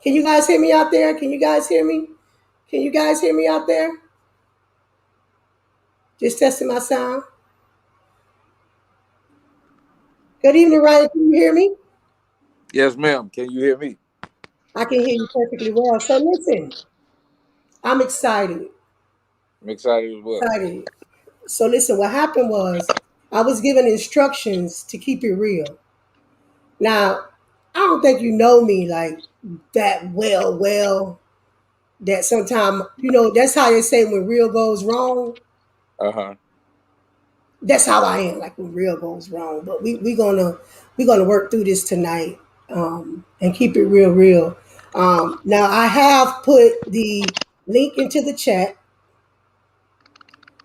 Can you guys hear me out there? Can you guys hear me? Can you guys hear me out there? Just testing my sound. Good evening, Ryan. Can you hear me? Yes, ma'am. Can you hear me? I can hear you perfectly well. So listen, I'm excited. I'm excited as well. Excited. So listen, what happened was I was given instructions to keep it real. Now, I don't think you know me like that well, that sometimes, that's how they say when real goes wrong. Uh-huh. That's how I am, like when real goes wrong. But we're gonna work through this tonight, and keep it real. Now I have put the link into the chat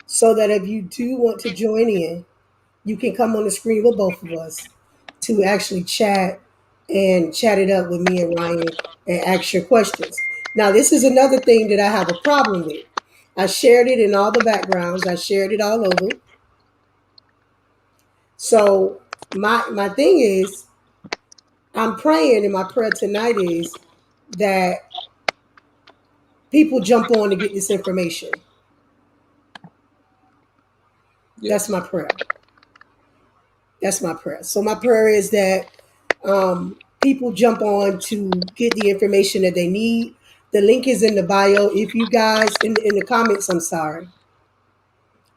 so that if you do want to join in, you can come on the screen with both of us to actually chat and chat it up with me and Ryan and ask your questions. Now, this is another thing that I have a problem with. I shared it in all the backgrounds. I shared it all over. So my thing is, I'm praying, and my prayer tonight is that people jump on to get this information. That's my Yes. prayer. That's my prayer. So my prayer is that people jump on to get the information that they need. The link is in the bio. If you guys in the comments, I'm sorry.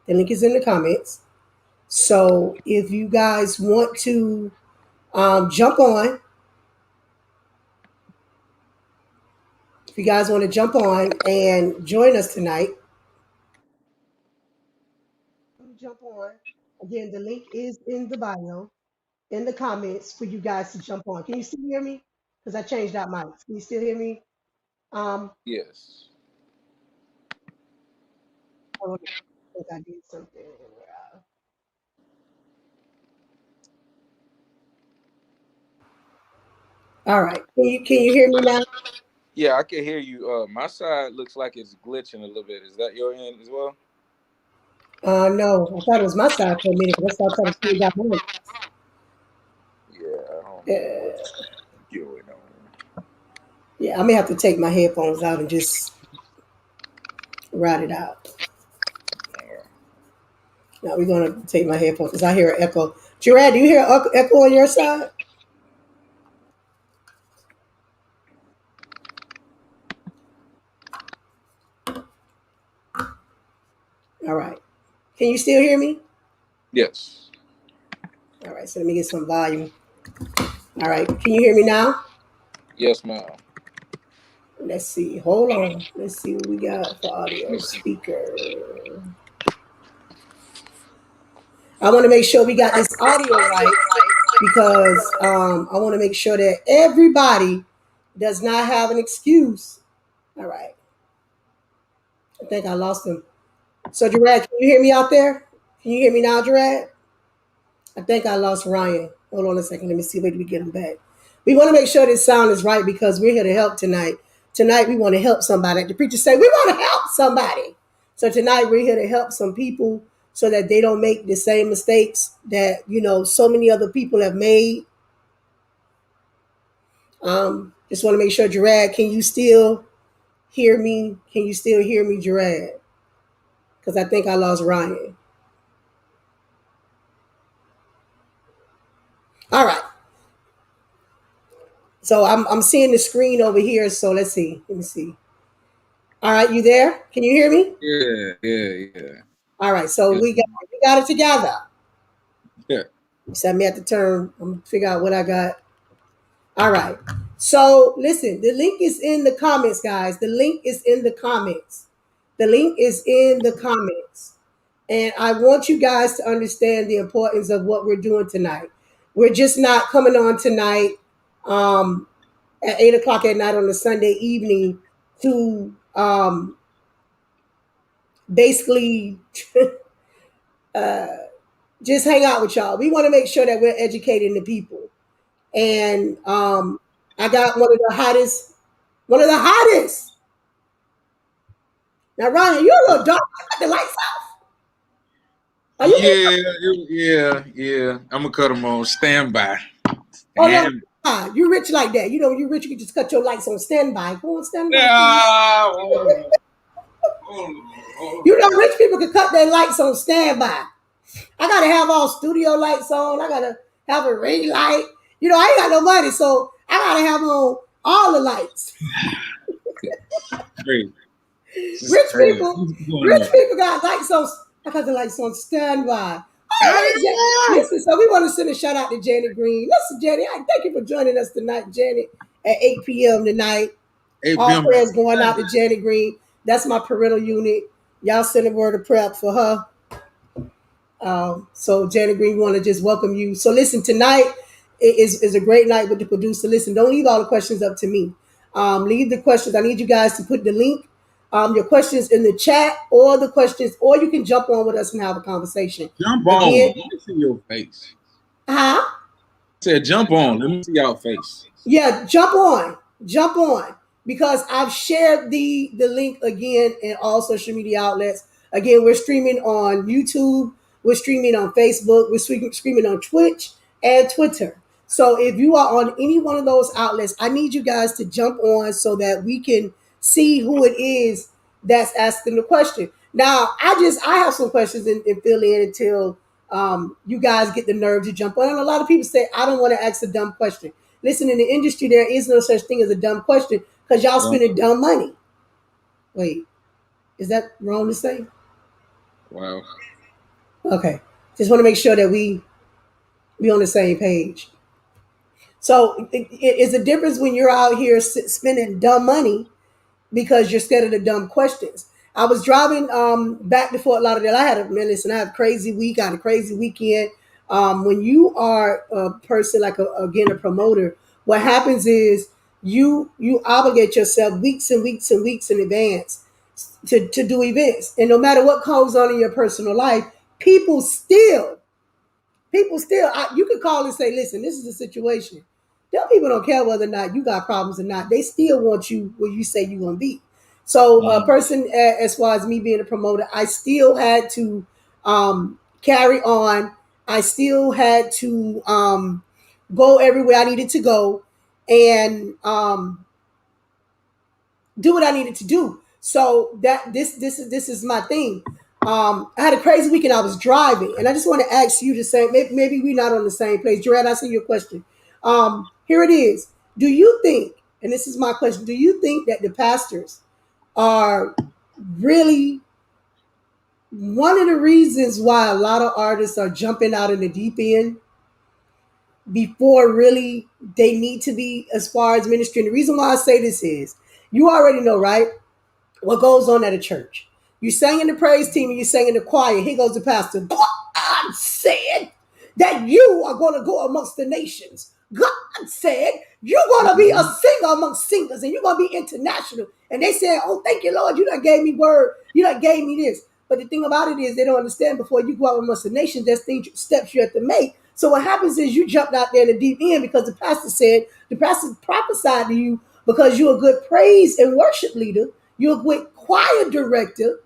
The link is in the comments. So if you guys want to jump on, if you guys want to jump on and join us tonight, jump on. Again, the link is in the bio, in the comments for you guys to jump on. Can you still hear me? Because I changed out mics. Can you still hear me? Um, Yes. hold on. I think I did something. All right. Can you hear me now? Yeah, I can hear you. My side looks like it's glitching a little bit. Is that your end as well? No, I thought it was my side for a minute, but that's why I tried to change out mics. Yeah, I don't know Uh, what's going on. yeah, I may have to take my headphones out and just ride it out. Now we're gonna take my headphones because I hear an echo. Gerard, do you hear echo on your side? All right. Can you still hear me? Yes. All right. So let me get some volume. All right. Can you hear me now? Yes, ma'am. Let's see. Hold on. Let's see what we got for Let me audio see. speaker. I want to make sure we got this audio right because I want to make sure that everybody does not have an excuse. All right. I think I lost him. So, Gerard, can you hear me out there? Can you hear me now, Gerard? I think I lost Ryan. Hold on a second. Let me see. Where do we get him back? We want to make sure this sound is right because we're here to help tonight. Tonight, we want to help somebody. The preacher say, we want to help somebody. So tonight, we're here to help some people so that they don't make the same mistakes that, so many other people have made. Just want to make sure, Gerard, can you still hear me? Can you still hear me, Gerard? Because I think I lost Ryan. All right. So I'm seeing the screen over here. So let's see. Let me see. All right, you there? Can you hear me? Yeah, yeah, yeah. All right, so Yes, we got it together. yeah. So I may have to turn. I'm gonna figure out what I got. All right. So listen, the link is in the comments, guys. The link is in the comments. The link is in the comments. And I want you guys to understand the importance of what we're doing tonight. We're just not coming on tonight um, at 8 o'clock at night on a Sunday evening to basically uh, just hang out with y'all. We want to make sure that we're educating the people. And I got one of the hottest. Now, Ryan, you're a little dark. Cut the lights off. Are you? Yeah, yeah, yeah. I'm gonna cut them on standby. Oh no, Stand. You rich like that. You know, you rich, you can just cut your lights on standby. Go on standby. You know, rich people can cut their lights on standby. I gotta have all studio lights on. I gotta have a ring light. You know, I ain't got no money, so I gotta have on all the lights. Great. Rich people got lights on. I got the lights on standby. Listen, so we want to send a shout out to Janet Green. Listen, Janet, thank you for joining us tonight, Janet, at 8 p.m. tonight. 8 All p.m. prayers going out to Janet Green. That's my parental unit. Y'all send a word of prayer for her. So Janet Green, we want to just welcome you. So listen, tonight is a great night with the producer. Listen, don't leave all the questions up to me. Leave the questions. I need you guys to put the link, your questions in the chat, or the questions, or you can jump on with us and have a conversation. Jump on. Let me see your face. Huh? I said jump on. Let me see your face. Yeah, jump on. Jump on. Because I've shared the link again in all social media outlets. Again, we're streaming on YouTube. We're streaming on Facebook. We're streaming on Twitch and Twitter. So if you are on any one of those outlets, I need you guys to jump on so that we can see who it is that's asking the question. Now, I have some questions and fill in until you guys get the nerve to jump on. And a lot of people say, I don't want to ask a dumb question. Listen, in the industry, there is no such thing as a dumb question because y'all spending dumb money. Wait, is that wrong to say? Wow. Okay. Just want to make sure that we on the same page. So it's a difference when you're out here spending dumb money because you're scared of the dumb questions. I was driving back to Fort Lauderdale. I had I had a crazy week. I had a crazy weekend. When you are a person like a promoter, what happens is you obligate yourself weeks and weeks and weeks in advance to do events. And no matter what goes on in your personal life, people still you could call and say, listen, this is the situation. Them people don't care whether or not you got problems or not. They still want you where you say you're going to be. So a person, as far as me being a promoter, I still had to carry on. I still had to go everywhere I needed to go and do what I needed to do. So that this is my thing. I had a crazy weekend. I was driving, and I just want to ask you to say maybe we're not on the same page. Jared, I see your question. Here it is. Do you think, and this is my question, do you think that the pastors are really one of the reasons why a lot of artists are jumping out in the deep end before really they need to be as far as ministry? And the reason why I say this is you already know, right? What goes on at a church. You sang in the praise team and you sang in the choir. Here goes the pastor. God said that you are going to go amongst the nations. God said you're going to be a singer amongst singers and you're going to be international. And they said, oh, thank you, Lord. You done gave me word. You done gave me this. But the thing about it is they don't understand before you go out amongst the nations, there's steps you have to make. So what happens is you jumped out there in the deep end because the pastor prophesied to you because you're a good praise and worship leader. You're a good choir director,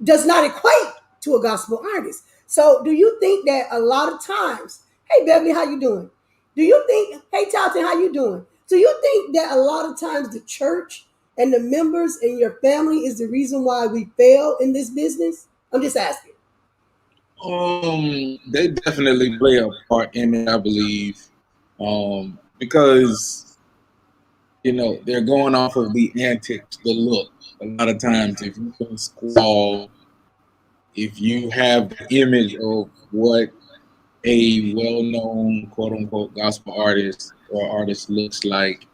does not equate to a gospel artist. So do you think that a lot of times, hey, Beverly, how you doing? Do you think, hey, Talton, how you doing? Do you think that a lot of times the church and the members and your family is the reason why we fail in this business? I'm just asking. They definitely play a part in it, I believe, because they're going off of the antics, the look. A lot of times, if you can squall, if you have the image of what a well-known quote-unquote gospel artist or artist looks like,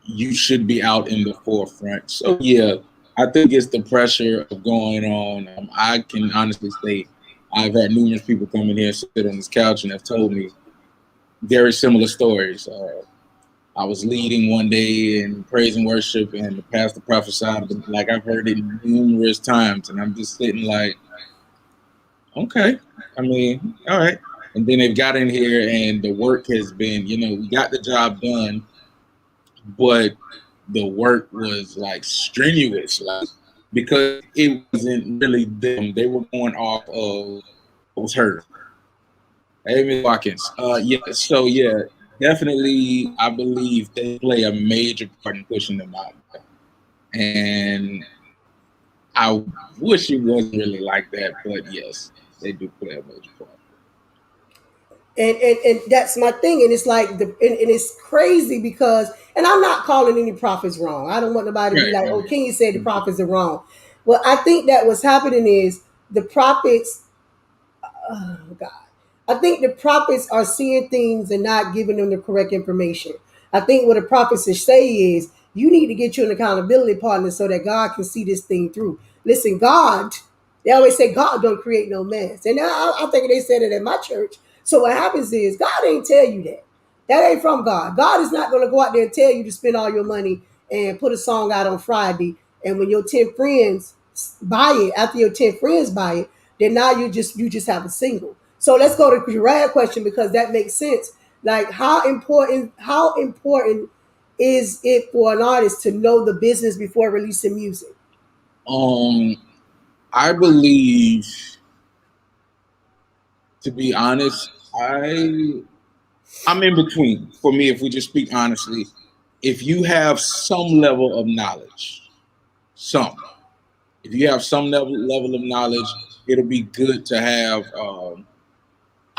you should be out in the forefront. So yeah, I think it's the pressure of going on. I can honestly say I've had numerous people come in here, sit on this couch, and have told me very similar stories. I was leading one day in praise and worship, and the pastor prophesied, like I've heard it numerous times, and I'm just sitting like, okay, I mean, all right. And then they've got in here, and the work has been, we got the job done, but the work was like strenuous, like because it wasn't really them. They were going off of what was heard. Amy Watkins. Yeah. So yeah, definitely, I believe they play a major part in pushing them out there. And I wish it wasn't really like that, but yes, they do play a major part. And that's my thing, and it's like and it's crazy because, and I'm not calling any prophets wrong. I don't want nobody to be Right. like, oh, Right. King said the prophets are wrong. Well, I think that what's happening is the prophets, oh God, I think the prophets are seeing things and not giving them the correct information. I think what the prophets should say is, you need to get you an accountability partner so that God can see this thing through. Listen, God, they always say God don't create no mess. And I think they said it at my church. So what happens is God ain't tell you that. That ain't from God. God is not going to go out there and tell you to spend all your money and put a song out on Friday. And when your 10 friends buy it, after your 10 friends buy it, then now you just have a single. So let's go to your rad question because that makes sense. Like how important is it for an artist to know the business before releasing music? I believe, to be honest, I'm in between. For me, if we just speak honestly, if you have some level of knowledge, some, if you have some level of knowledge, it'll be good to have.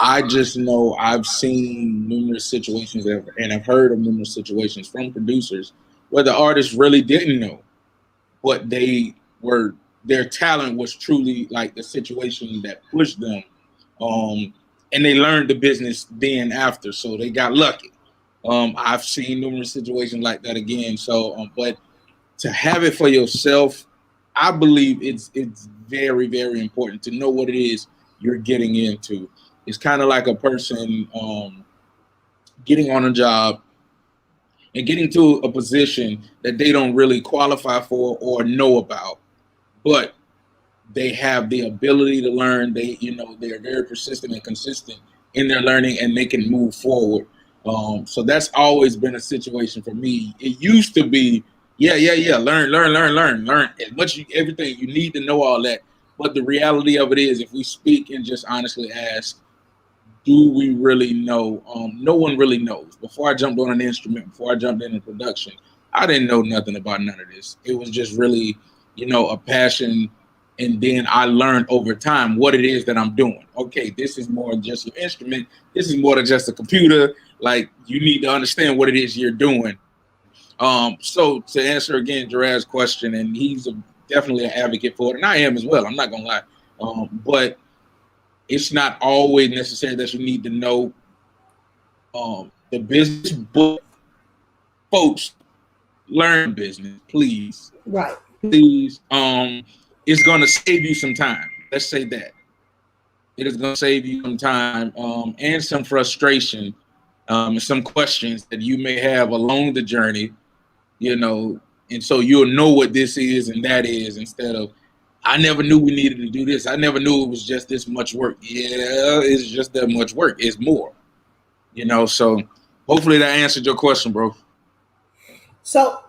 I just know I've seen numerous situations and I've heard of numerous situations from producers where the artist really didn't know, but their talent was truly like the situation that pushed them, um, and they learned the business then after, so they got lucky. I've seen numerous situations like that again. So, but to have it for yourself, I believe it's very very important to know what it is you're getting into. It's kind of like a person getting on a job and getting to a position that they don't really qualify for or know about, but they have the ability to learn. They're very persistent and consistent in their learning, and they can move forward. So that's always been a situation for me. It used to be, yeah, learn as much everything you need to know all that. But the reality of it is, if we speak and just honestly ask, do we really know? No one really knows. Before I jumped on an instrument, before I jumped into production, I didn't know nothing about none of this. It was just really, a passion. And then I learned over time what it is that I'm doing. Okay, this is more than just an instrument. This is more than just a computer. Like, you need to understand what it is you're doing. So to answer again Jarad's question, and he's definitely an advocate for it, and I am as well. I'm not gonna lie. But it's not always necessary that you need to know the business, but folks, learn business, please. Right. Please. It's going to save you some time. Let's say that. It is going to save you some time and some frustration, and some questions that you may have along the journey, and so you'll know what this is and that is, instead of, I never knew we needed to do this. I never knew it was just this much work. Yeah, it's just that much work. It's more, so hopefully that answered your question, bro. So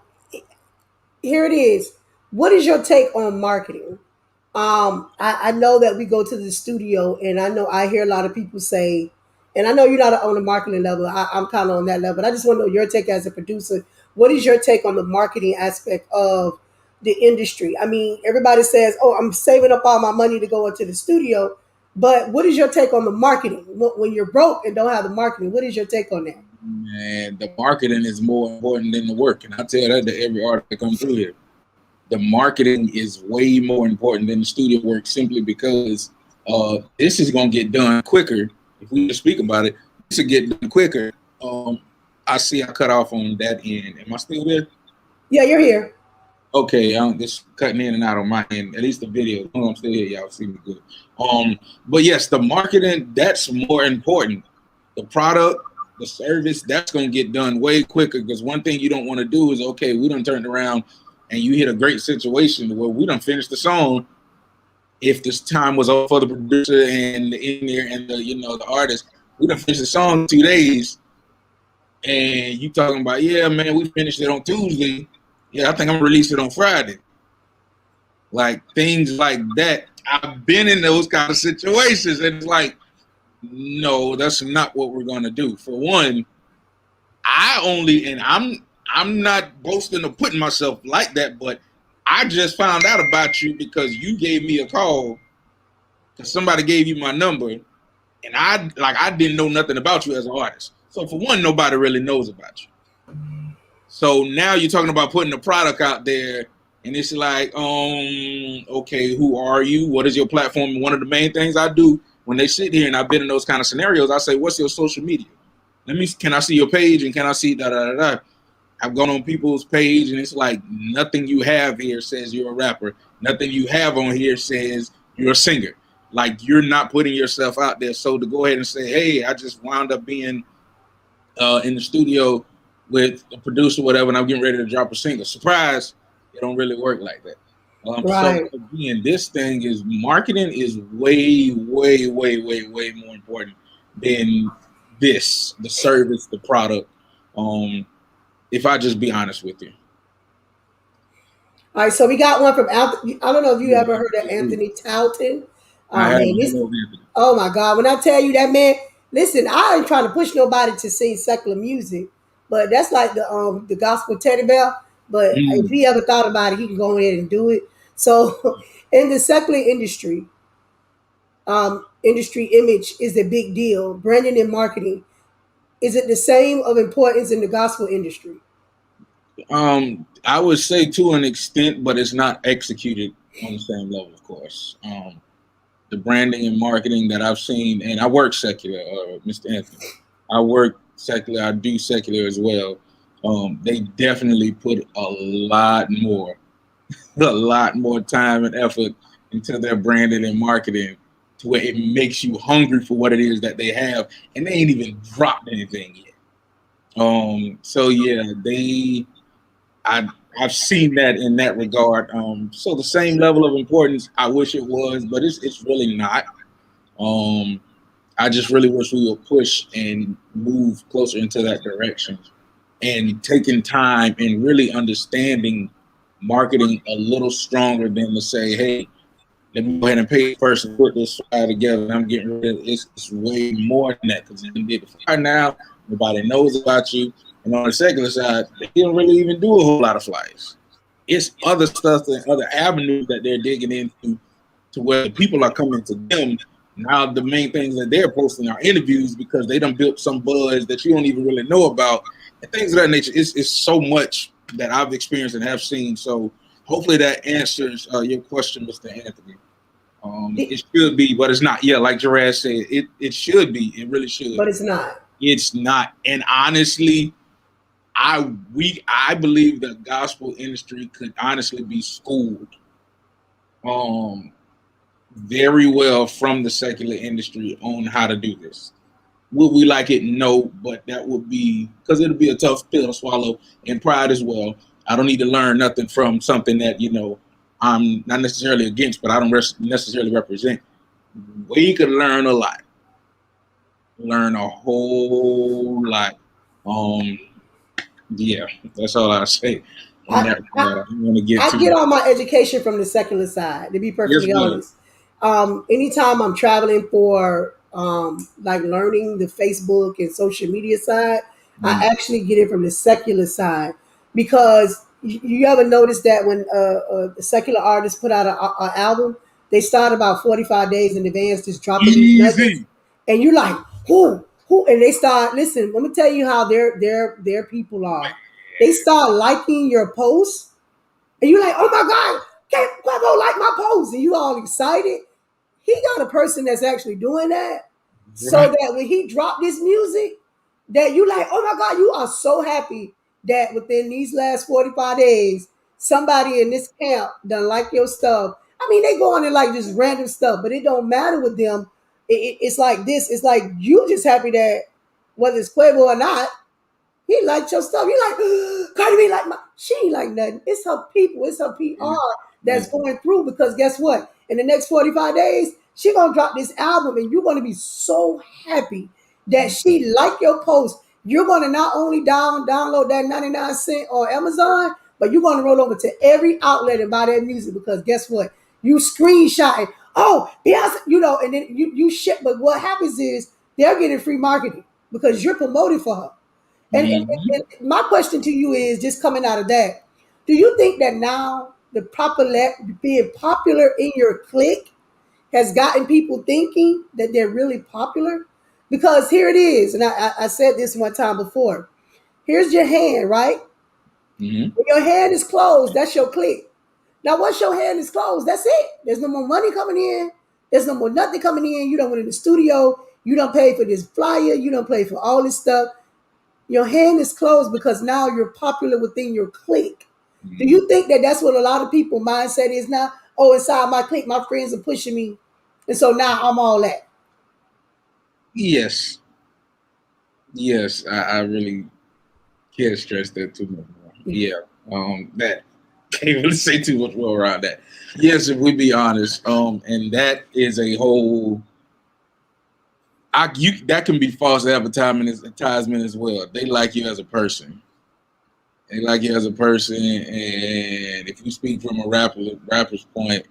here it is. What is your take on marketing? I know that we go to the studio, and I know I hear a lot of people say, and I know you're not on the marketing level. I'm kind of on that level, but I just want to know your take as a producer. What is your take on the marketing aspect of the industry? I mean, everybody says, "Oh, I'm saving up all my money to go into the studio," but what is your take on the marketing when you're broke and don't have the marketing? What is your take on that? And the marketing is more important than the work, and I tell that to every artist that comes through here. The marketing is way more important than the studio work, simply because this is going to get done quicker. If we just speak about it, this will get done quicker. I see I cut off on that end. Am I still there? Yeah, you're here. Okay, I'm just cutting in and out on my end. At least the video. Oh, I'm still here. Y'all see me good. But yes, the marketing, that's more important. The product, the service, that's going to get done way quicker, because one thing you don't want to do is, okay, we done turned around and you hit a great situation where we done finished the song. If this time was over for the producer and the engineer and the artist, we done finished the song in 2 days, and you talking about, yeah, man, we finished it on Tuesday. Yeah, I think I'm gonna release it on Friday. Like, things like that. I've been in those kind of situations, and it's like, no, that's not what we're gonna do. For one, and I'm not boasting or putting myself like that, but I just found out about you because you gave me a call because somebody gave you my number, and I didn't know nothing about you as an artist. So for one, nobody really knows about you. So now you're talking about putting a product out there, and it's like, okay, who are you? What is your platform? And one of the main things I do when they sit here, and I've been in those kind of scenarios, I say, what's your social media? Can I see your page, and can I see da da da da? I've gone on people's page, and it's like nothing you have here says you're a rapper. Nothing you have on here says you're a singer. Like, you're not putting yourself out there. So to go ahead and say, hey, I just wound up being in the studio with a producer, whatever, and I'm getting ready to drop a single. Surprise! It don't really work like that. So Right. again, this thing is marketing is way, way, way, way, way more important than this, the service, the product. If I just be honest with you. All right, so we got one from I don't know if you Yeah, ever heard of Anthony Towton. I Oh have. man, this oh my God. When I tell you that man, listen, I ain't trying to push nobody to sing secular music, but that's like the gospel teddy bear. But if Mm. he ever thought about it, he can go ahead and do it. So in the secular industry, industry image is a big deal. Branding and marketing. Is it the same of importance in the gospel industry? I would say to an extent, but it's not executed on the same level, of course. The branding and marketing that I've seen, and I work secular, Mr. Anthony. I work secular. I do secular as well. They definitely put a lot more time and effort into their branding and marketing to where it makes you hungry for what it is that they have, and they ain't even dropped anything yet. So yeah, I I've seen that in that regard. So the same level of importance, I wish it was, but it's really not. Um, I just really wish we would push and move closer into that direction and taking time and really understanding marketing a little stronger than to say, hey, let me go ahead and pay this person, put this flyer together, and I'm getting rid of it. It's way more than that because you did the flyer now, nobody knows about you. And on the secular side, they don't really even do a whole lot of flyers. It's other stuff and other avenues that they're digging into to where the people are coming to them. Now the main things that they're posting are interviews because they done built some buzz that you don't even really know about and things of that nature. It's so much that I've experienced and have seen. So hopefully that answers your question, Mr. Anthony. It should be, but it's not. Yeah, like Jarrell said, it should be. It really should. But it's not. It's not. And honestly, I believe the gospel industry could honestly be schooled um very well from the secular industry on how to do this. Would we like it? No, but that would be because it'll be a tough pill to swallow and pride as well. I don't need to learn nothing from something that I'm not necessarily against, but I don't necessarily represent. We could learn a lot, learn a whole lot. Um, yeah, that's all I say on I, that. I, I don't want to get I too get much. all my education from the secular side, to be Yes, perfectly ma'am. honest. Anytime I'm traveling for like learning the Facebook and social media side, I Mm. actually get it from the secular side because you ever notice that when the secular artists put out an album, they start about 45 days in advance just dropping these nuggets, Easy. and you're like, who, and they start listen. Let me tell you how their people are. They start liking your posts and you're like, oh my God, can't Quavo like my post? And you all excited. He got a person that's actually doing that. So Right. that when he dropped this music, that you like, oh my God, you are so happy that within these last 45 days, somebody in this camp done like your stuff. I mean, they go on and like just random stuff, but it don't matter with them. It's like this. It's like you just happy that whether it's Quavo or not, he liked your stuff. You like Cardi B like my she ain't like nothing. It's her people, it's her PR that's Listen, going through because guess what? In the next 45 days, she gonna drop this album and you're gonna be so happy that she like your post. You're gonna not only download that 99 cent on Amazon, but you're gonna roll over to every outlet and buy that music because guess what? You screenshotting. Oh, Beyonce, and then you shit. But what happens is they're getting free marketing because you're promoting for her. And my question to you is just coming out of that, do you think that now the popular being popular in your clique has gotten people thinking that they're really popular? Because here it is, and I said this one time before. Here's your hand, right? Mm-hmm. When your hand is closed, that's your clique. Now, once your hand is closed, that's it. There's no more money coming in. There's no more nothing coming in. You don't went in the studio. You don't pay for this flyer. You don't pay for all this stuff. Your hand is closed because now you're popular within your clique. Do Mm-hmm. you think that that's what a lot of people mindset is now? Oh, inside my clique, my friends are pushing me, and so now I'm all that. Yes, yes, I really can't stress that too much more. Yeah, that can't really say too much more around that. Yes, if we be honest, and that is a whole. That can be false advertisement as well. They like you as a person. They like you as a person, and if you speak from a rapper's point,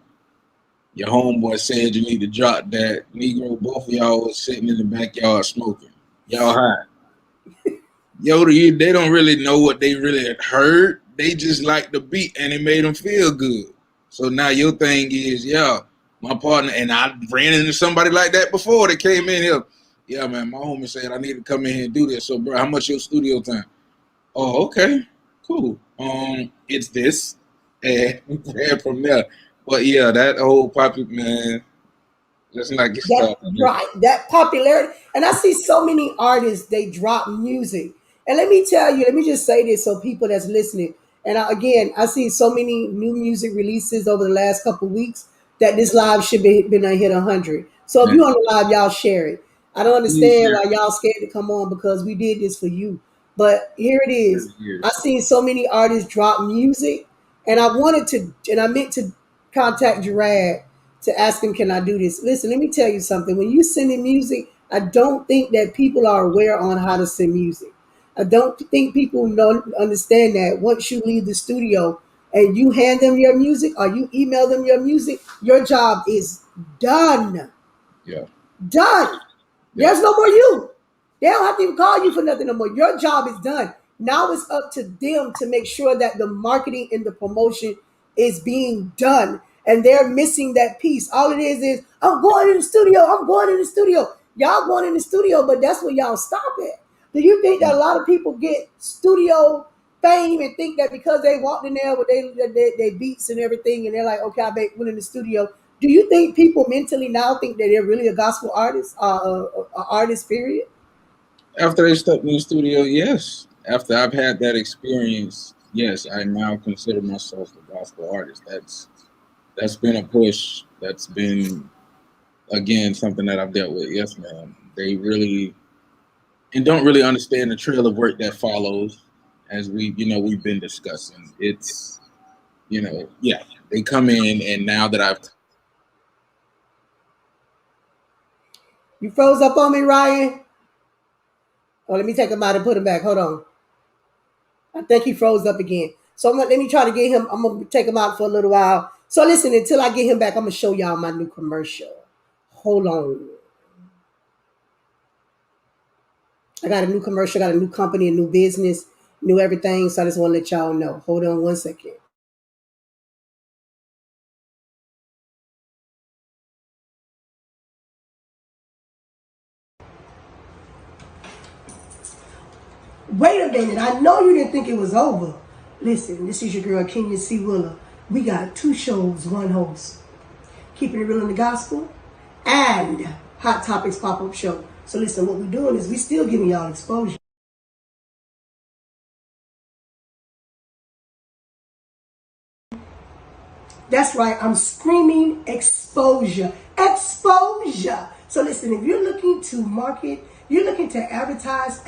your homeboy said you need to drop that. Negro, both of y'all was sitting in the backyard smoking. Y'all high. Yo, they don't really know what they really heard. They just like the beat and it made them feel good. So now your thing is, yeah, my partner, and I ran into somebody like that before that came in here. Yeah, man, my homie said I need to come in here and do this. So, bro, how much your studio time? Oh, okay, cool. It's this, and we ran from there. But yeah, that whole popular man, let's not get That started on this. right, that popularity. And I see so many artists, they drop music. And let me tell you, let me just say this so people that's listening. And again, I see so many new music releases over the last couple of weeks that this live should be been a hit 100. So if Man, you're on the live, y'all share it. I don't please understand share why y'all scared to come on because we did this for you. But here it is. it. I seen so many artists drop music, and I meant to contact Gerard to ask him, can I do this? Listen, let me tell you something. When you send in music, I don't think that people are aware on how to send music. I don't think people know understand that once you leave the studio and you hand them your music or you email them your music, your job is done. Yeah, Done. yeah, There's no more you. They don't have to even call you for nothing no more. Your job is done. Now it's up to them to make sure that the marketing and the promotion is being done. And they're missing that piece. All it is I'm going in the studio. I'm going in the studio. Y'all going in the studio, but that's where y'all stop at. Do you think that a lot of people get studio fame and think that because they walked in there with they beats and everything, and they're like, okay, went in the studio. Do you think people mentally now think that they're really a gospel artist, artist? Period. after they stepped in the studio, yes. After I've had that experience, yes, I now consider myself a gospel artist. That's been a push. That's been again something that I've dealt with. Yes, man. They really and don't really understand the trail of work that follows, as we've been discussing. It's yeah, they come in and now that I've You froze up on me, Ryan. Oh, let me take him out and put him back. Hold on. I think he froze up again. So let me try to get him. I'm gonna take him out for a little while. So listen, until I get him back, I'm gonna show y'all my new commercial. Hold on. I got a new commercial, got a new company, a new business, new everything. So I just want to let y'all know. Hold on one second. Wait a minute. I know you didn't think it was over. Listen, this is your girl, Kenya C. Willer. We got two shows, one host. Keeping It Real in the Gospel and Hot Topics Pop-Up Show. So listen, what we're doing is we still giving y'all exposure. That's right, I'm screaming exposure. Exposure. So listen, if you're looking to market, you're looking to advertise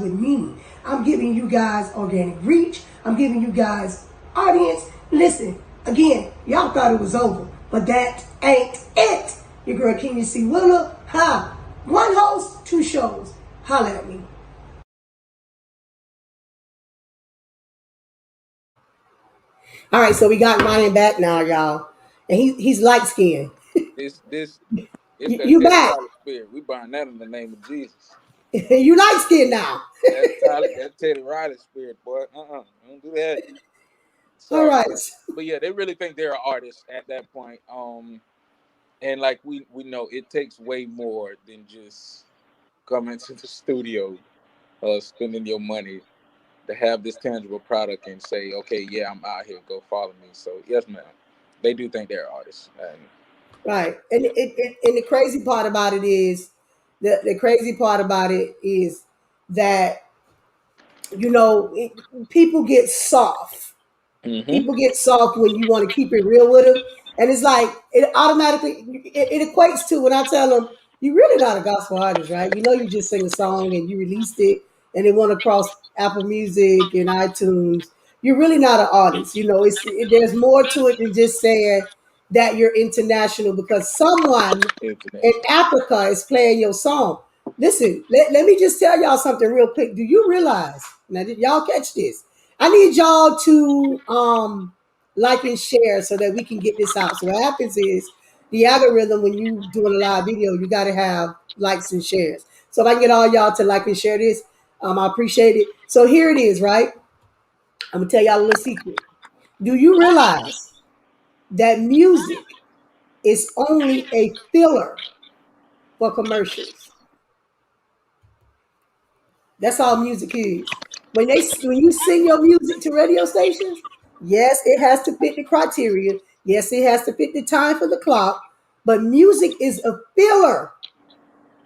with meaning. I'm giving you guys organic reach. I'm giving you guys audience. Listen, again, y'all thought it was over, but that ain't it. Your girl Kenya C. Willer, one host, two shows. Holla at me. All right, so we got Ryan back now, y'all. And he's light skinned. It's that You Teddy back. Riley spirit. We bind that in the name of Jesus. You light skin now. That Teddy Riley spirit, boy. Don't do that. All Sorry, right. but yeah, they really think they're artists at that point. And like we know, it takes way more than just coming to the studio, spending your money to have this tangible product and say, okay, yeah, I'm out here, go follow me. So yes, ma'am, they do think they're artists, and Right. And yeah. and the crazy part about it is the crazy part about it is that people get soft. Mm-hmm. People get soft when you want to keep it real with them, and it's like it automatically it equates to when I tell them you really not a gospel artist, right? You know, you just sing a song and you released it, and it went across Apple Music and iTunes. You're really not an artist. There's more to it than just saying that you're international because someone in International. Africa is playing your song. Listen, let me just tell y'all something real quick. Do you realize, now did y'all catch this? I need y'all to like and share so that we can get this out. So what happens is the algorithm when you doing a live video, you gotta have likes and shares. So if I can get all y'all to like and share this, I appreciate it. So here it is, right? I'm gonna tell y'all a little secret. Do you realize that music is only a filler for commercials? That's all music is. When you sing your music to radio stations, yes, it has to fit the criteria. Yes, it has to fit the time for the clock. But music is a filler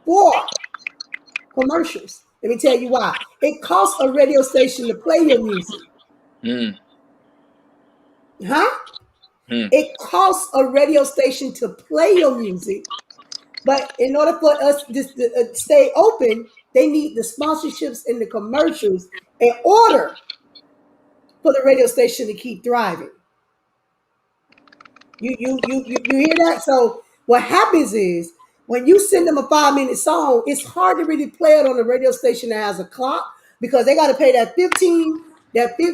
for commercials. Let me tell you why. It costs a radio station to play your music. Mm, Huh? mm. It costs a radio station to play your music. But in order for us just to stay open, they need the sponsorships and the commercials in order for the radio station to keep thriving. You hear that? So what happens is when you send them a 5 minute song, it's hard to really play it on a radio station that has a clock because they got to pay that 15, that 50.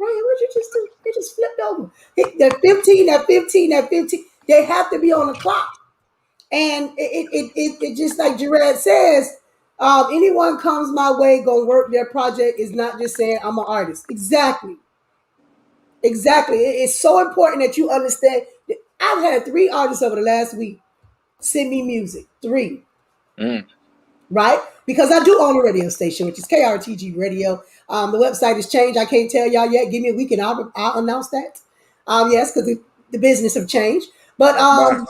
Ryan, what'd you just do? They just flipped over. That 15, that 15, that 15. They have to be on the clock. And it just like Jared says, anyone comes my way, gonna work their project is not just saying I'm an artist. Exactly. Exactly. It's so important that you understand. I've had 3 artists over the last week send me music. 3, Mm. right? Because I do own a radio station, which is KRTG Radio. The website has changed. I can't tell y'all yet. Give me a week and I'll announce that. Yes, because the business have changed. But Bye.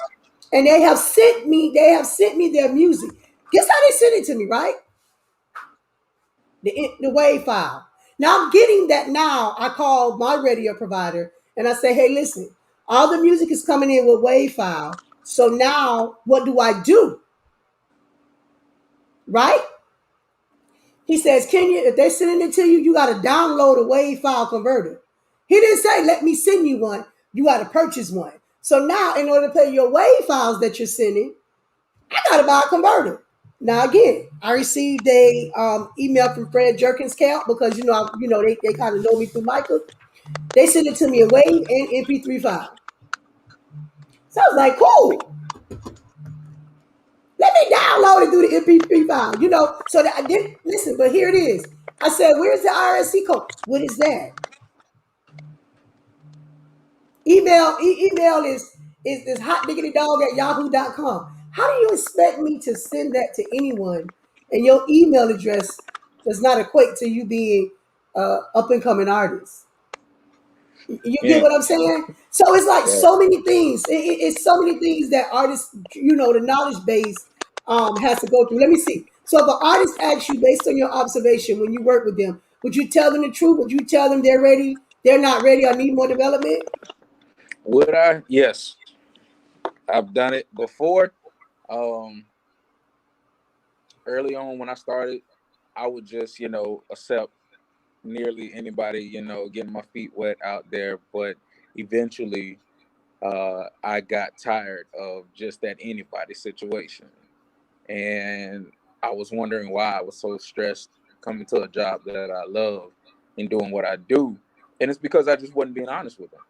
and they have sent me their music. Guess how they sent it to me, right? The WAV file. Now I'm getting that now. I call my radio provider and I say, hey, listen, all the music is coming in with WAV file. So now what do I do? Right? He says, can you, if they're sending it to you, you got to download a WAV file converter. He didn't say, let me send you one. You got to purchase one. So now, in order to play your WAV files that you're sending, I got to buy a converter. Now again, I received a email from Fred Jerkins Camp because they kind of know me through Michael. They sent it to me in WAV and MP3 file. So I was like, cool. Let me download it through the MP3 file. So that I didn't listen, but here it is. I said, where's the RSC code? What is that? Email is hotdickityDog at yahoo.com. How do you expect me to send that to anyone and your email address does not equate to you being up and coming artist? You get Yeah. what I'm saying? So it's like Yeah. so many things. It's so many things that artists, the knowledge base has to go through. Let me see. So if an artist asks you based on your observation when you work with them, would you tell them the truth? Would you tell them they're ready? They're not ready or need more development? Would I? Yes. I've done it before. Um, Early on when I started, I would just, accept nearly anybody, getting my feet wet out there. But eventually, I got tired of just that anybody situation. And I was wondering why I was so stressed coming to a job that I love and doing what I do. And it's because I just wasn't being honest with them.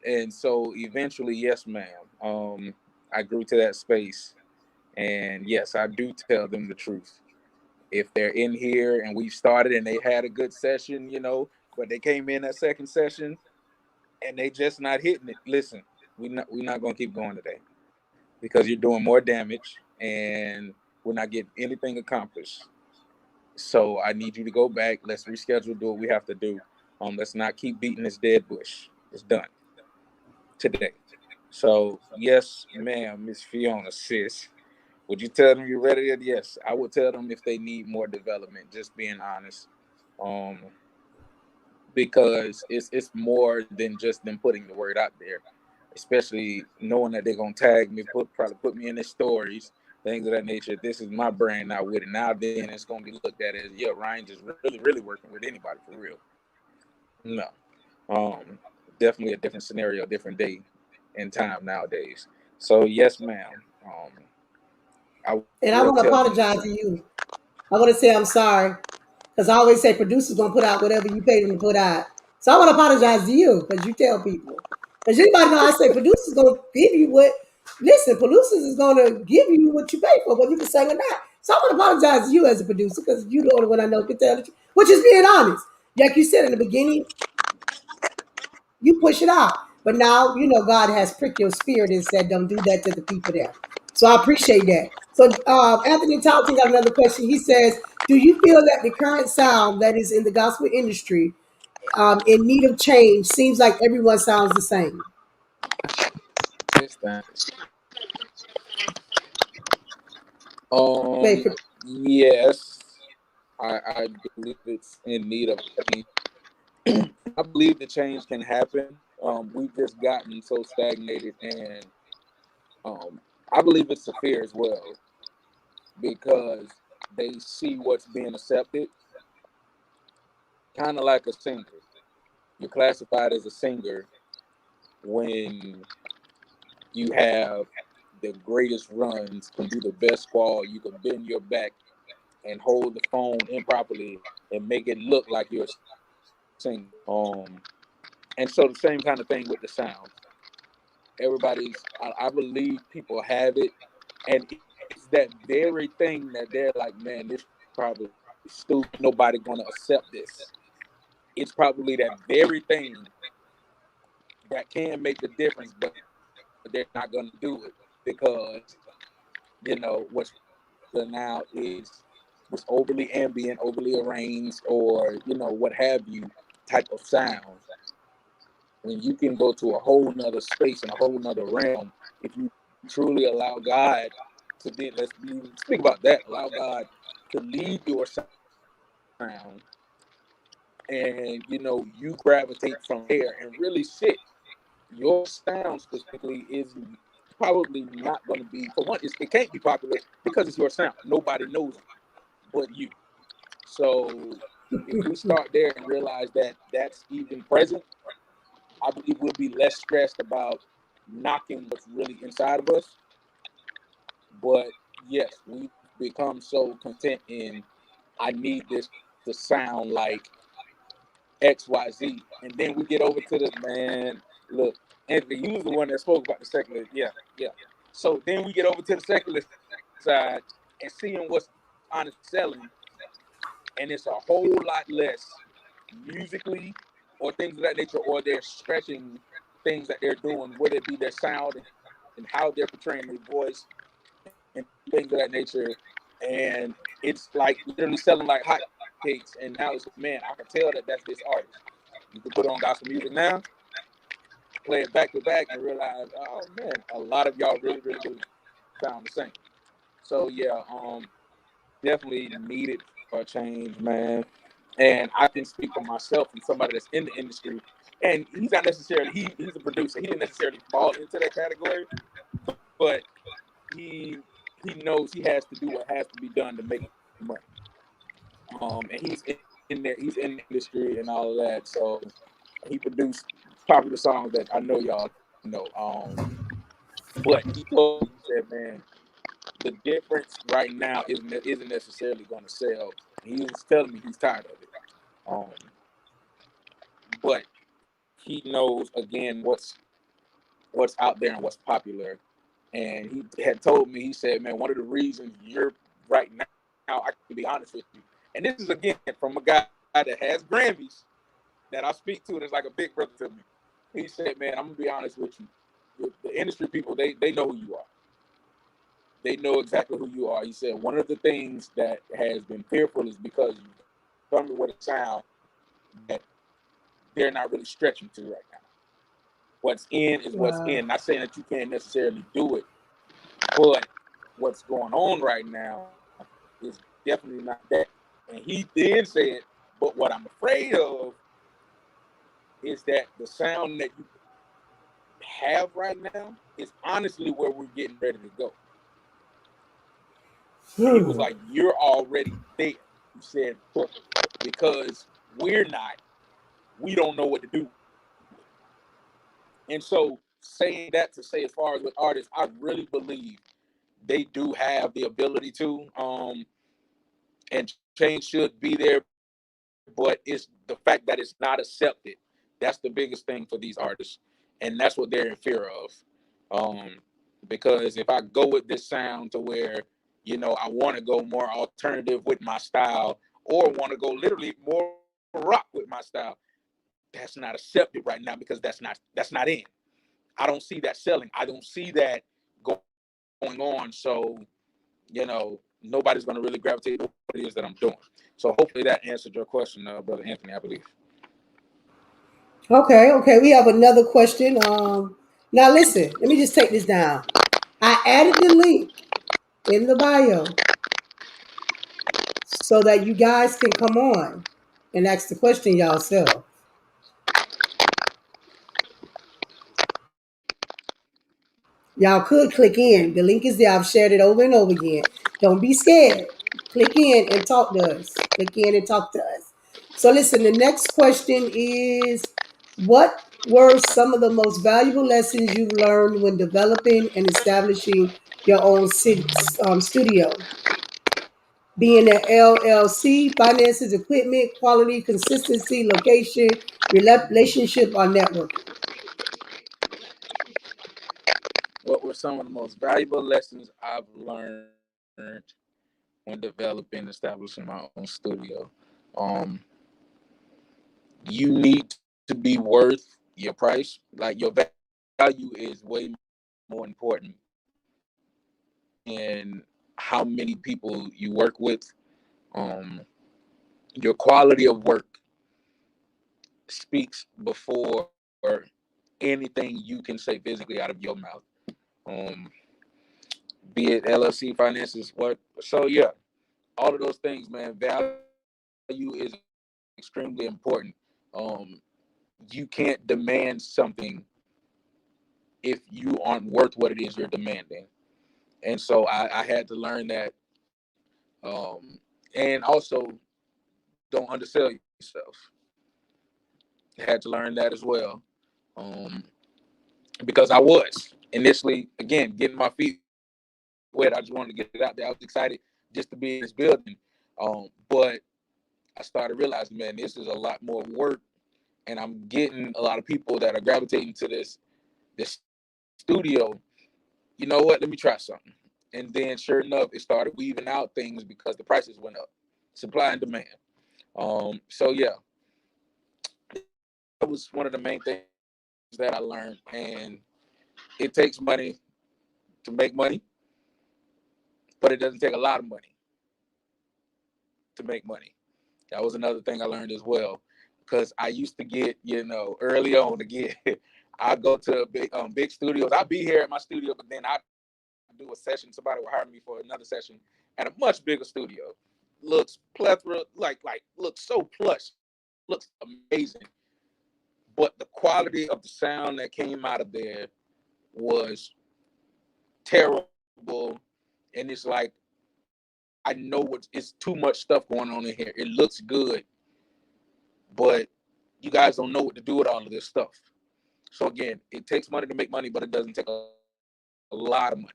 And so eventually, yes, ma'am. I grew to that space, and yes, I do tell them the truth. If they're in here and we've started and they had a good session, but they came in that second session and they just not hitting it. Listen, we're not gonna keep going today because you're doing more damage and we're not getting anything accomplished. So I need you to go back. Let's reschedule. Do what we have to do. Let's not keep beating this dead bush. It's done today. So yes, ma'am, Miss Fiona, sis. Would you tell them you're ready? Yes, I would tell them if they need more development. Just being honest, um, because it's more than just them putting the word out there. Especially knowing that they're gonna tag me, probably put me in their stories, things of that nature. This is my brand now with it. Now then, it's gonna be looked at as, yeah, Ryan just really working with anybody for real. No, um, definitely a different scenario, different day and time nowadays. So yes, ma'am. I And I will want to tell them the apologize truth. to you. I want to say I'm sorry because I always say producers gonna put out whatever you pay them to put out. So I want to apologize to you because you tell people. Because anybody know I say producers gonna give you what. Listen, producers is gonna give you what you pay for, whether you can sing or not. So I want to apologize to you as a producer because you the only one I know can tell the truth, which is being honest. Like you said in the beginning, you push it out. But now, God has pricked your spirit and said, don't do that to the people there. So I appreciate that. So Anthony Talton got another question. He says, do you feel that the current sound that is in the gospel industry in need of change? Seems like everyone sounds the same. This thing. Wait, Yes, I believe it's in need of change. I believe the change can happen. We've just gotten so stagnated, and um, I believe it's a fear as well because they see what's being accepted, kind of like a singer. You're classified as a singer when you have the greatest runs, can do the best squall, you can bend your back and hold the phone improperly and make it look like you're singing. And so the same kind of thing with the sound. I believe people have it, and it's that very thing that they're like, man, this is probably stupid. Nobody gonna accept this. It's probably that very thing that can make the difference, but they're not gonna do it because what's now is was overly ambient, overly arranged, or what have you type of sound. When you can go to a whole nother space and a whole nother realm, if you truly allow God to be, speak about that. Allow God to lead your sound, and you gravitate from there and really sit. Your sound specifically is probably not going to be, for one, it can't be popular because it's your sound. Nobody knows it but you. So if we start there and realize that that's even present, I believe we'll be less stressed about knocking what's really inside of us. But yes, we've become so content in, I need this to sound like XYZ. And then we get over to the, man, look, Anthony, you was the one that spoke about the secular. Yeah, yeah. So then we get over to the secular side and seeing what's honest selling, and it's a whole lot less musically or things of that nature, or they're stretching things that they're doing, whether it be their sound and how they're portraying their voice and things of that nature. And it's like literally selling like hotcakes. And now it's, man, I can tell that that's this artist. You can put on gospel music now, play it back to back, and realize, oh man, a lot of y'all really sound the same. So yeah, definitely needed for a change, man. And I can speak for myself and somebody that's in the industry. And he's not necessarily he's a producer. He didn't necessarily fall into that category, but he knows he has to do what has to be done to make money. And he's in there, he's in the industry and all of that. So he produced popular songs that I know y'all know. But he told me, he said, man, the difference right now isn't necessarily going to sell. He was telling me he's tired of it. Um, but he knows again what's out there and what's popular, And he had told me, he said, man, one of the reasons you're right now, I can be honest with you. And this is, again, from a guy that has Grammys that I speak to that's like a big brother to me. He said, man, I'm going to be honest with you. The industry people, they know who you are. They know exactly who you are. He said, one of the things that has been fearful is because you come with a sound that they're not really stretching to right now. What's in is what's in. Not saying that you can't necessarily do it, but what's going on right now is definitely not that. And he then said, but what I'm afraid of is that the sound that you have right now is honestly where we're getting ready to go. And he was like, you're already there. He said, because we don't know what to do. And so saying that to say, as far as with artists, I really believe they do have the ability to, and change should be there, but it's the fact that it's not accepted. That's the biggest thing for these artists, and that's what they're in fear of. Because if I go with this sound to where, I want to go more alternative with my style, or want to go literally more rock with my style, that's not accepted right now because that's not in. I don't see that selling. I don't see that going on. So, nobody's going to really gravitate to what it is that I'm doing. So hopefully that answered your question, Brother Anthony, I believe. Okay. We have another question. Now listen, let me just take this down. I added the link in the bio so that you guys can come on and ask the question yourself. Y'all could click in. The link is there. I've shared it over and over again. Don't be scared. Click in and talk to us. Click in and talk to us. So listen, the next question is, what were some of the most valuable lessons you've learned when developing and establishing your own studio? Being an LLC, finances, equipment, quality, consistency, location, relationship, or networking. What were some of the most valuable lessons I've learned when developing and establishing my own studio? You need to be worth your price. Like, your value is way more important in how many people you work with. Your quality of work speaks before anything you can say physically out of your mouth. Um, be it LLC, finances, what. So yeah, all of those things, man. Value is extremely important. Um, you can't demand something if you aren't worth what it is you're demanding. And so I had to learn that, and also don't undersell yourself. I had to learn that as well, um, because I was initially, again, getting my feet wet. I just wanted to get it out there. I was excited just to be in this building, but I started realizing, man, this is a lot more work, and I'm getting a lot of people that are gravitating to this studio. You know what? Let me try something. And then, sure enough, it started weaving out things because the prices went up, supply and demand. So yeah, that was one of the main things that I learned. And it takes money to make money, but it doesn't take a lot of money to make money. That was another thing I learned as well, because I used to get, early on to get, I go to big studios. I'll be here at my studio, but then I do a session. Somebody will hire me for another session at a much bigger studio. Looks plethora, like looks so plush, looks amazing. But the quality of the sound that came out of there was terrible. And it's like, I know it's too much stuff going on in here. It looks good, but you guys don't know what to do with all of this stuff. So again, it takes money to make money, but it doesn't take a lot of money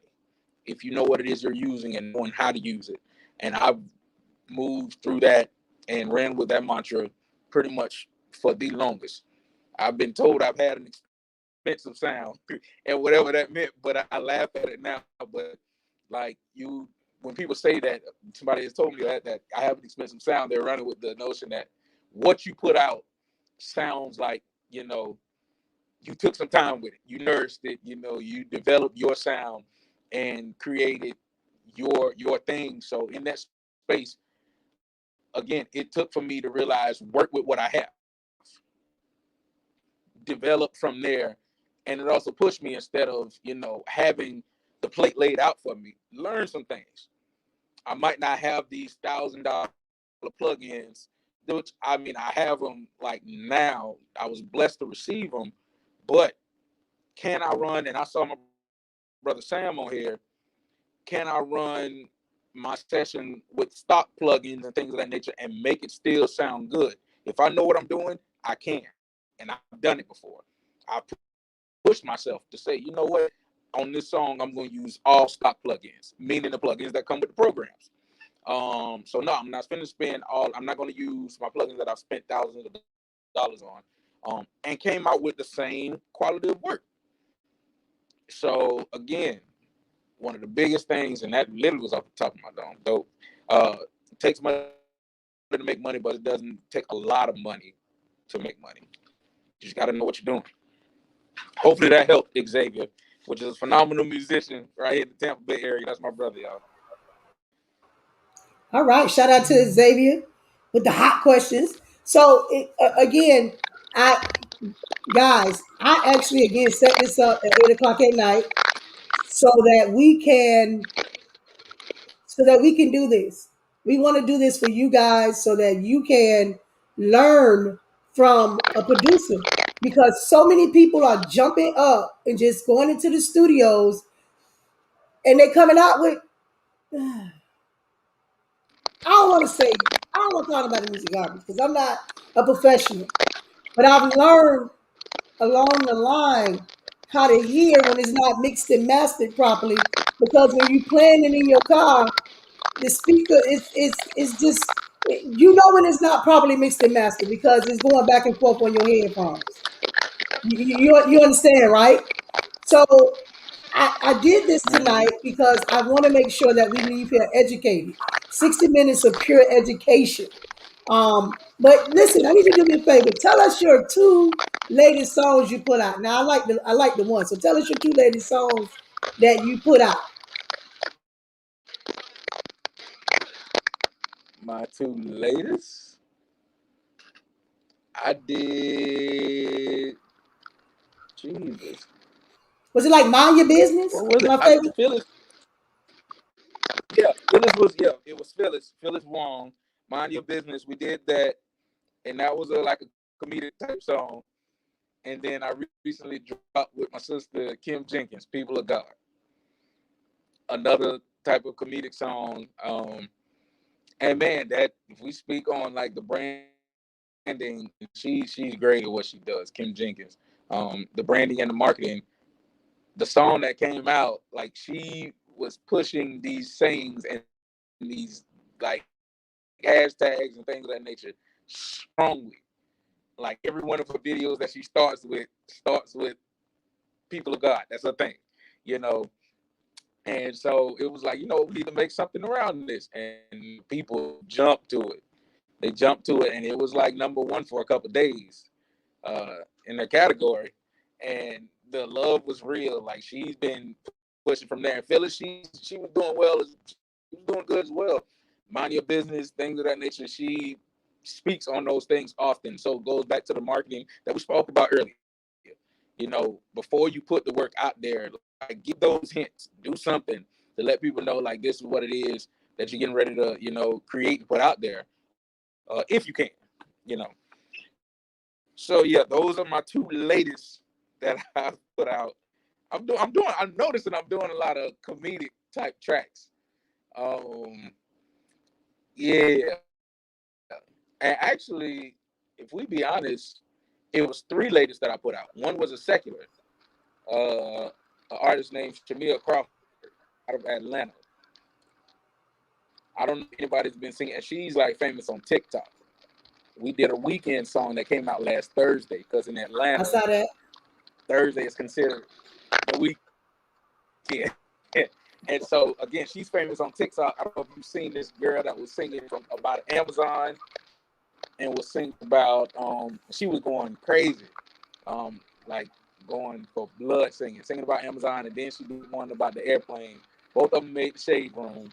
if you know what it is you're using and knowing how to use it. And I've moved through that and ran with that mantra pretty much for the longest. I've been told I've had an expensive sound and whatever that meant, but I laugh at it now. But like when people say that, somebody has told me that I have an expensive sound, they're running with the notion that what you put out sounds like, you took some time with it, you nursed it, you developed your sound and created your thing. So in that space, again, it took for me to realize, work with what I have, develop from there. And it also pushed me, instead of, having the plate laid out for me, learn some things. I might not have these $1,000 plugins, which I have them like now. I was blessed to receive them, but can I run? And I saw my brother Sam on here. Can I run my session with stock plugins and things of that nature and make it still sound good? If I know what I'm doing, I can, and I've done it before. I've pushed myself to say, you know what? On this song, I'm going to use all stock plugins, meaning the plugins that come with the programs. So no, I'm not going to spend all. I'm not going to use my plugins that I've spent thousands of dollars on, and came out with the same quality of work. So again, one of the biggest things, and that literally was off the top of my dome, dope. It takes money to make money, but it doesn't take a lot of money to make money. You just got to know what you're doing. Hopefully that helped Xavier, which is a phenomenal musician right here in the Tampa Bay area. That's my brother, y'all. All right, shout out to Xavier with the hot questions. So again, I guys, I actually again set this up at 8 o'clock at night so that we can do this. We want to do this for you guys so that you can learn from a producer, because so many people are jumping up and just going into the studios and they're coming out with I don't want to talk about the music garbage because I'm not a professional, but I've learned along the line how to hear when it's not mixed and mastered properly. Because when you playing it in your car, the speaker is just, you know when it's not properly mixed and mastered because it's going back and forth on your headphones. You understand, right? So I did this tonight because I want to make sure that we leave here educated. 60 minutes of pure education. But listen, I need you to do me a favor. Tell us your two latest songs you put out. Now I like the one. So tell us your two latest songs that you put out. My two latest, I did. Jesus, Was it like Mind Your Business? what was it? My favorite. Phyllis. Yeah, Phyllis was. Yeah, it was Phyllis. Phyllis Wong. Mind Your Business. We did that, and that was like a comedic type song. And then I recently dropped with my sister Kim Jenkins, "People of God," another type of comedic song. And man, that if we speak on like the branding, she's great at what she does. Kim Jenkins, the branding and the marketing. The song that came out, like she was pushing these sayings and these like hashtags and things of that nature strongly. Like every one of her videos that she starts with "People of God." That's her thing, you know. And so it was like, we need to make something around this, and people jumped to it. They jumped to it, and it was like number one for a couple of days in their category. And the love was real. Like she's been pushing from there. And Phyllis, she was doing well, she was doing good as well. Mind Your Business, things of that nature. She speaks on those things often. So it goes back to the marketing that we spoke about earlier. Before you put the work out there, like give those hints, do something to let people know, like this is what it is that you're getting ready to, create and put out there, if you can, you know. So yeah, those are my two latest that I've put out. I'm noticing I'm doing a lot of comedic type tracks. Yeah. And actually, if we be honest, it was three latest that I put out. One was a secular, an artist named Shamia Crawford out of Atlanta. I don't know if anybody's been singing. She's like famous on TikTok. We did a weekend song that came out last Thursday because in I Atlanta, saw that. Thursday is considered the weekend. And so again, she's famous on TikTok. I don't know if you've seen this girl that was singing about Amazon and was singing about she was going crazy, like going for blood singing about Amazon, and then she did one about the airplane. Both of them made the Shade Room,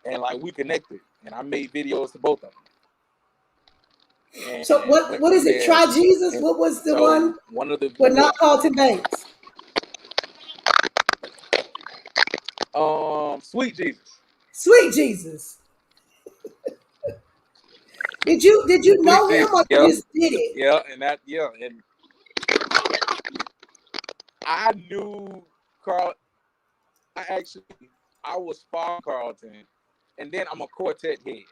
and like we connected, and I made videos to both of them. And so what is it? Try Jesus? What was the one? One of the But not Carlton Banks. Sweet Jesus. Sweet Jesus. Did you know him or you just did it? Yeah, and I knew Carl. I was following Carlton, and then I'm a quartet head.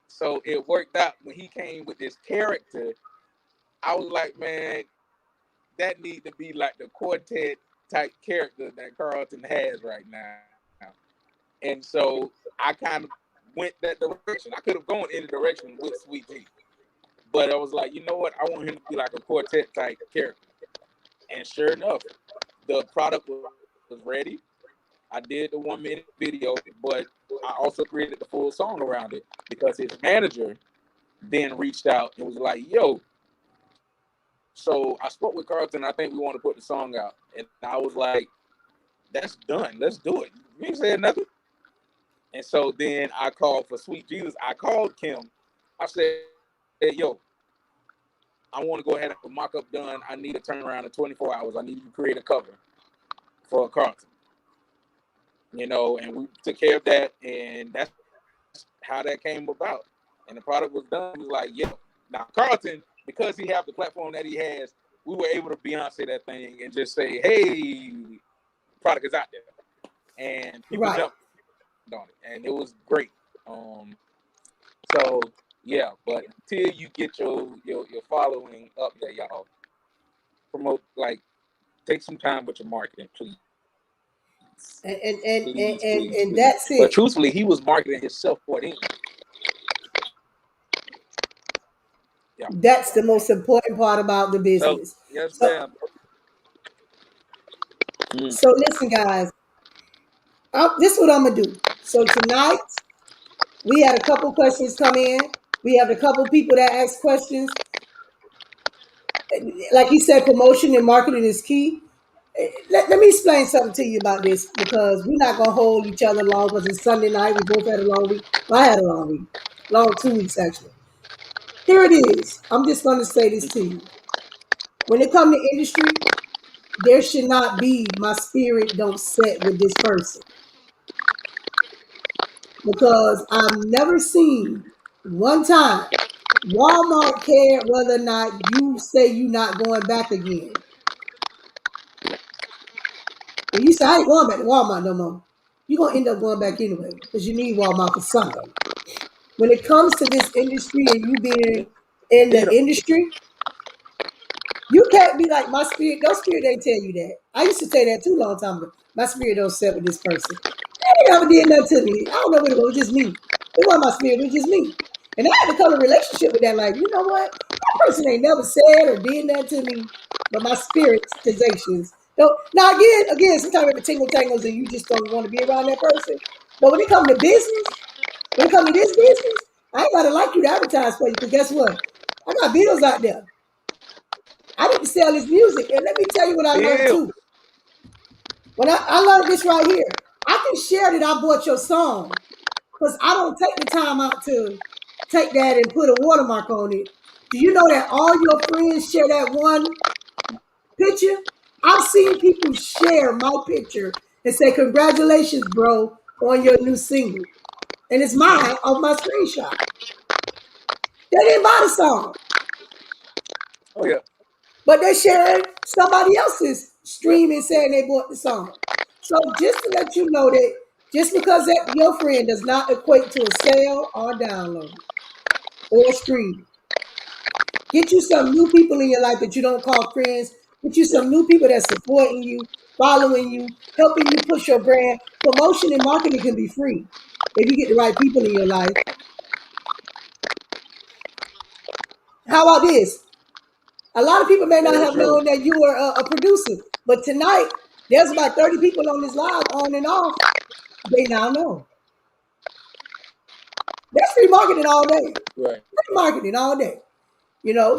So it worked out when he came with this character. I was like, man, that need to be like the quartet type character that Carlton has right now. And so I kind of went that direction. I could have gone any direction with Sweet G, but I was like, you know what? I want him to be like a quartet type character. And sure enough, the product was ready. I did the 1 minute video, but I also created the full song around it because his manager then reached out and was like, yo. So I spoke with Carlton. I think we want to put the song out. And I was like, that's done. Let's do it. You ain't said nothing. And so then I called for Sweet Jesus. I called Kim. I said, hey, yo, I want to go ahead and have a mock-up done. I need a turnaround in 24 hours. I need you to create a cover for Carlton. You know, and we took care of that. And that's how that came about. And the product was done. He was like, yeah. Now, Carlton, because he has the platform that he has, we were able to Beyonce that thing and just say, hey, product is out there. And people jumped on it. And it was great. So, yeah, but until you get your following up there, y'all, promote, like, take some time with your marketing, please. And that's it. But truthfully, he was marketing himself for it. Yeah. That's the most important part about the business. So, yes, ma'am. So listen, guys. This is what I'm gonna do. So tonight, we had a couple questions come in. We have a couple people that asked questions. Like he said, promotion and marketing is key. Let me explain something to you about this because we're not gonna hold each other long because it's Sunday night. We both had a long week. Well, I had a long week, long 2 weeks actually. Here it is. I'm just gonna say this to you. When it comes to industry, there should not be my spirit don't set with this person. Because I've never seen one time Walmart care whether or not you say you're not going back again. When you say I ain't going back to Walmart no more, you're gonna end up going back anyway because you need Walmart for something. When it comes to this industry and you being in the industry, you can't be like my spirit. Your spirit ain't tell you that. I used to say that too long time ago. My spirit don't set with this person. They never did nothing to me. I don't know what it was. Just me. It wasn't my spirit. It was just me. And I had to come to a relationship with that. Like, you know what? That person ain't never said or did nothing to me, but my spirit's sensations. Now again, sometimes we have tingle tangles and you just don't want to be around that person. But when it comes to business, when it comes to this business, I ain't gotta like you to advertise for you. Because guess what? I got videos out there. I need to sell this music. And let me tell you what I learned too. When I learned this right here, I can share that I bought your song because I don't take the time out to take that and put a watermark on it. Do you know that all your friends share that one picture? I've seen people share my picture and say, congratulations, bro, on your new single. And it's mine on my screenshot. They didn't buy the song. Oh, yeah. But they shared somebody else's stream and saying they bought the song. So just to let you know that just because that your friend does not equate to a sale or download or stream. Get you some new people in your life that you don't call friends. Get you some new people that's supporting you, following you, helping you push your brand. Promotion and marketing can be free if you get the right people in your life. How about this? A lot of people may not Very have true. known that you were a producer, but tonight there's about 30 people on this live on and off. They now know. That's free marketing all day. Right. Free marketing all day.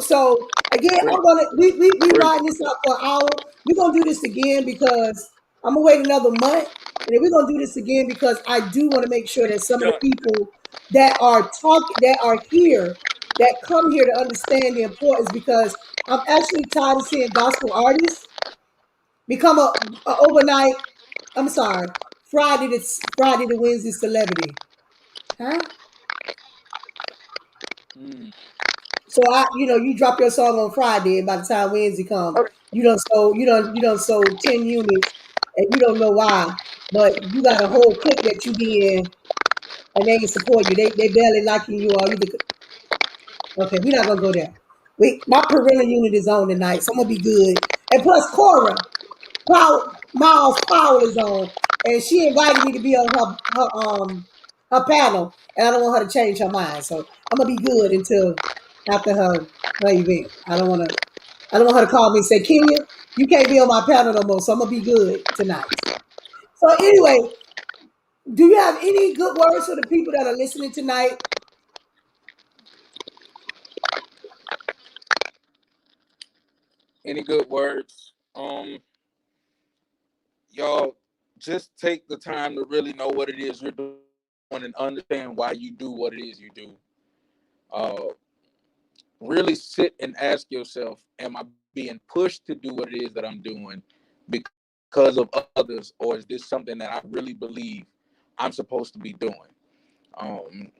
So again, Free. we Free. riding this out for an hour. We're gonna do this again because I'm gonna wait another month, and then we're gonna do this again because I do want to make sure that some of the Done. people that are here, that come here to understand the importance, because I'm actually tired of seeing gospel artists become a overnight. I'm sorry, Friday to Wednesday celebrity, huh? Mm. So you drop your song on Friday, and by the time Wednesday come, Okay. you don't sold 10 units, and you don't know why, but you got a whole clique that you be in, and they ain't support you. They barely liking you, or okay. We're not gonna go there. My parental unit is on tonight, so I'm gonna be good. And plus, Cora Miles Powell is on, and she invited me to be on her panel, and I don't want her to change her mind. So I'm gonna be good until after her event. I don't want her to call me and say, Kenya, you can't be on my panel no more. So I'm gonna be good tonight. So anyway, do you have any good words for the people that are listening tonight? Any good words? Y'all just take the time to really know what it is you're doing and understand why you do what it is you do. Uh, really sit and ask yourself, am I being pushed to do what it is that I'm doing because of others, or is this something that I really believe I'm supposed to be doing? Um,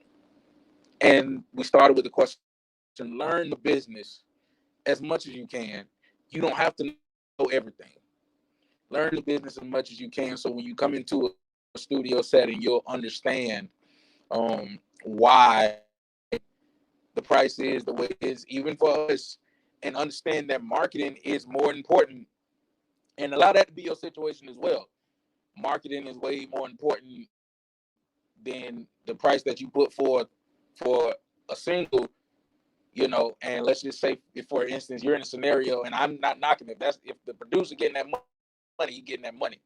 and we started with the question: learn the business as much as you can. You don't have to know everything. Learn the business as much as you can, so when you come into a studio setting, you'll understand why the price is the way it is, even for us, and understand that marketing is more important. And allow that to be your situation as well. Marketing is way more important than the price that you put for a single, and let's just say, if for instance you're in a scenario, and I'm not knocking it, that's if the producer getting that money, he getting that money.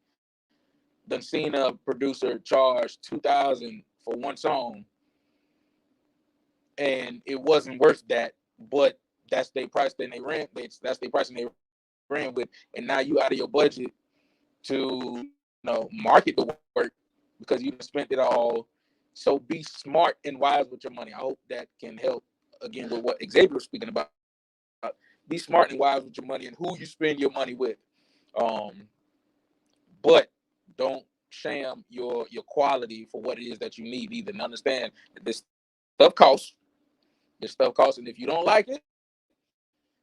Done seen a producer charge 2,000 for one song, and it wasn't worth that, but that's their price. Then they ran. That's their price, and they ran with. And now you out of your budget to market the work because you spent it all. So be smart and wise with your money. I hope that can help again with what Xavier was speaking about. Be smart and wise with your money and who you spend your money with. Um, but don't sham your quality for what it is that you need either. And understand that this stuff costs. This stuff costs, and if you don't like it,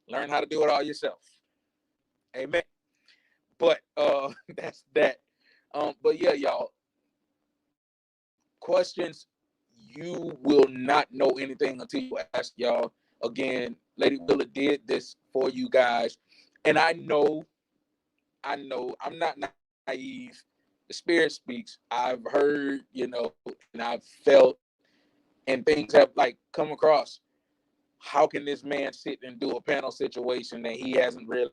learn how to do it all yourself. Amen. But that's that. But yeah, y'all. Questions, you will not know anything until you ask. Y'all. Again, Lady Willa did this for you guys, and I know I'm not naive. The spirit speaks. I've heard, and I've felt, and things have like come across. How can this man sit and do a panel situation that he hasn't really,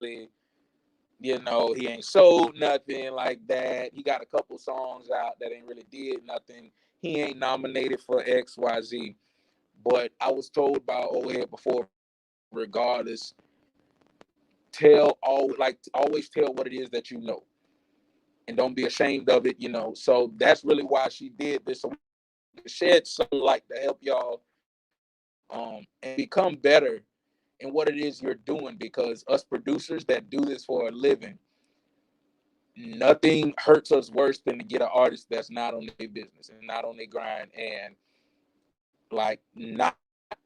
he ain't sold nothing like that. He got a couple songs out that ain't really did nothing. He ain't nominated for XYZ. But I was told by old head before, regardless, always tell what it is that you know. And don't be ashamed of it. So that's really why she did this. So we can shed some light to help y'all and become better in what it is you're doing, because us producers that do this for a living, nothing hurts us worse than to get an artist that's not on their business and not on their grind, and like not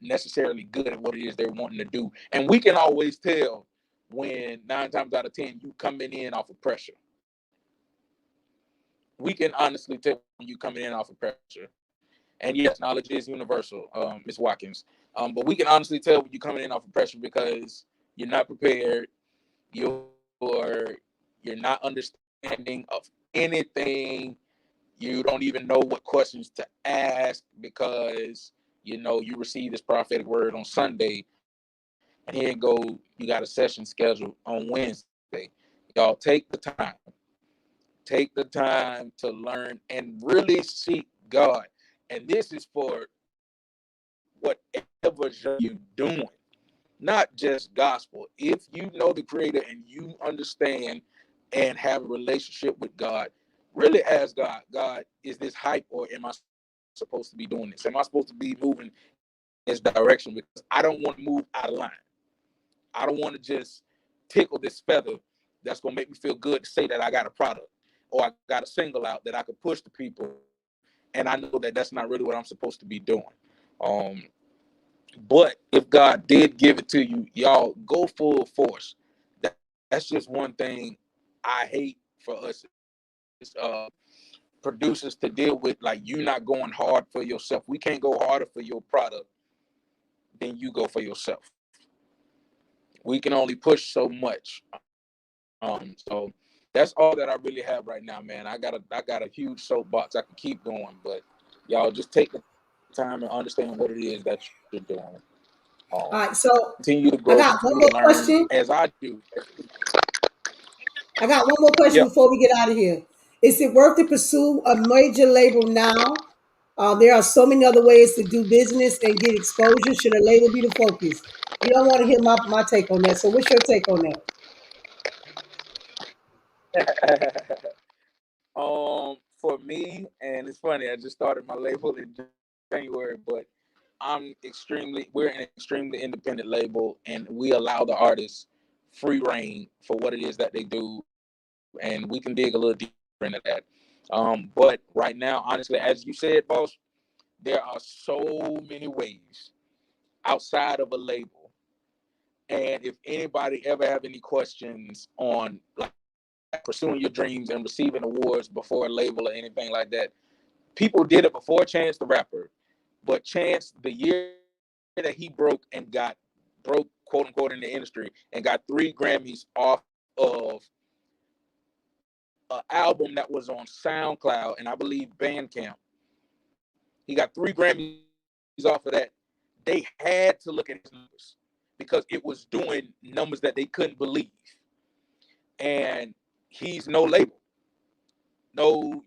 necessarily good at what it is they're wanting to do. And we can always tell when 9 times out of 10 you coming in off of pressure. We can honestly tell when you coming in off of pressure. And yes, knowledge is universal, Ms. Watkins. But we can honestly tell when you're coming in off of pressure because you're not prepared, you're you're not understanding of anything. You don't even know what questions to ask because you receive this prophetic word on Sunday, and here you go, you got a session scheduled on Wednesday. Y'all take the time to learn and really seek God. And this is for whatever you're doing, not just gospel. If you know the Creator and you understand and have a relationship with God, really ask God, God, is this hype, or am I supposed to be doing this? Am I supposed to be moving in this direction? Because I don't want to move out of line. I don't want to just tickle this feather that's going to make me feel good to say that I got a product or I got a single out that I could push to people. And I know that that's not really what I'm supposed to be doing. Um, but if God did give it to you, y'all go full force. That's just one thing I hate for us producers to deal with. Like, you not going hard for yourself. We can't go harder for your product than you go for yourself. We can only push so much. So that's all that I really have right now, man. I got a huge soapbox. I can keep going, but y'all just take the time and understand what it is that you're doing. All right, so Continue to I grow, got one continue more to learn question. as I do. I got one more question Yep. before we get out of here. Is it worth to pursue a major label now? There are so many other ways to do business and get exposure. Should a label be the focus? You don't want to hear my take on that. So what's your take on that? For me, and it's funny, I just started my label in January, but we're an extremely independent label, and we allow the artists free reign for what it is that they do, and we can dig a little deeper into that. But right now, honestly, as you said, boss, there are so many ways outside of a label. And if anybody ever have any questions on like pursuing your dreams and receiving awards before a label or anything like that, people did it before Chance the Rapper. But Chance, the year that he broke and got broke, quote unquote, in the industry and got 3 Grammys off of an album that was on SoundCloud and I believe Bandcamp. He got 3 Grammys off of that. They had to look at his numbers because it was doing numbers that they couldn't believe. And he's no label, no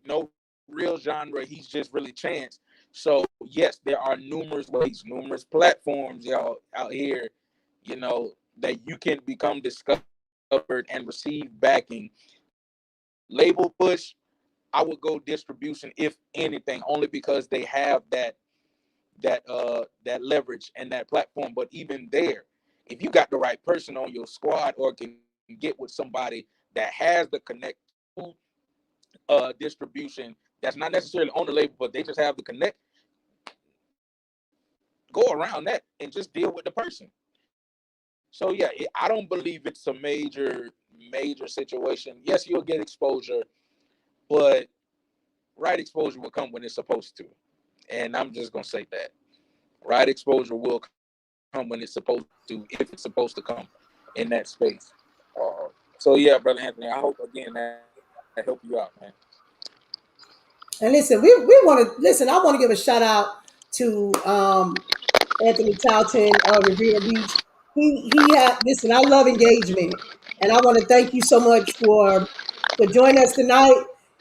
real genre. He's just really Chance. So yes, there are numerous ways, numerous platforms, y'all out here, that you can become discovered and receive backing. Label push, I would go distribution if anything, only because they have that leverage and that platform. But even there, if you got the right person on your squad or can get with somebody that has the connect to distribution that's not necessarily on the label, but they just have the connect, go around that and just deal with the person. So yeah, I don't believe it's a major situation. Yes, you'll get exposure, but right exposure will come when it's supposed to. And I'm just gonna say that right exposure will come when it's supposed to, if it's supposed to come in that space. So yeah, brother Anthony, I hope again that helped you out, man. And listen, we want to listen. I want to give a shout out to Anthony Talton of Revere Beach. He had listen. I love engagement, and I want to thank you so much for joining us tonight,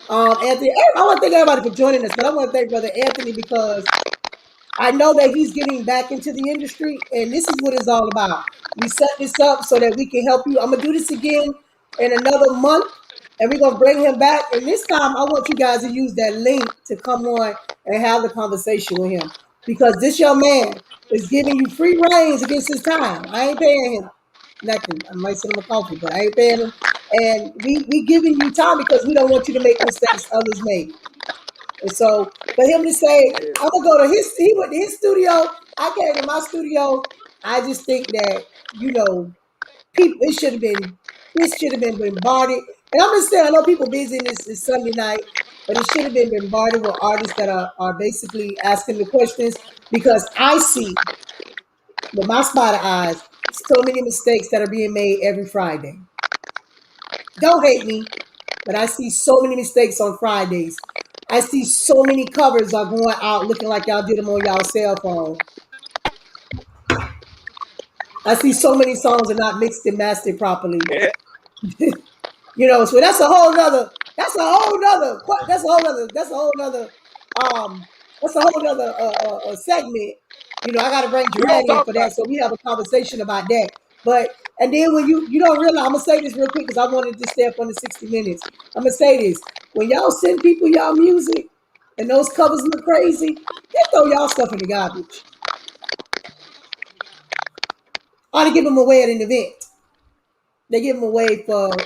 Anthony. I want to thank everybody for joining us, but I want to thank Brother Anthony because I know that he's getting back into the industry, and this is what it's all about. We set this up so that we can help you. I'm gonna do this again in another month, and we're gonna bring him back. And this time, I want you guys to use that link to come on and have the conversation with him because this young man is giving you free reigns against his time. I ain't paying him nothing. I might send him a coffee, but I ain't paying him. And we giving you time because we don't want you to make mistakes others made. And so for him to say, I'm gonna go to he went to his studio, I came to my studio. I just think that, people it should have been this should have been bombarded. And I'm just saying, I know people busy in this Sunday night, but it should have been bombarded with artists that are basically asking the questions because I see with my spotted eyes so many mistakes that are being made every Friday. Don't hate me, but I see so many mistakes on Fridays. I see so many covers are going out looking like y'all did them on y'all cell phone. I see so many songs are not mixed and mastered properly. Yeah. So that's a whole nother, that's a whole nother, that's a whole nother, that's a whole nother, that's a whole nother segment. I got to bring We gonna Jermaine in talk for about that, it. so we have a conversation about that. But and then when you don't realize, I'm gonna say this real quick because I wanted to stay up on the 60 minutes. I'm gonna say this: when y'all send people y'all music and those covers look crazy, they throw y'all stuff in the garbage. Or to give them away at an event. They give them away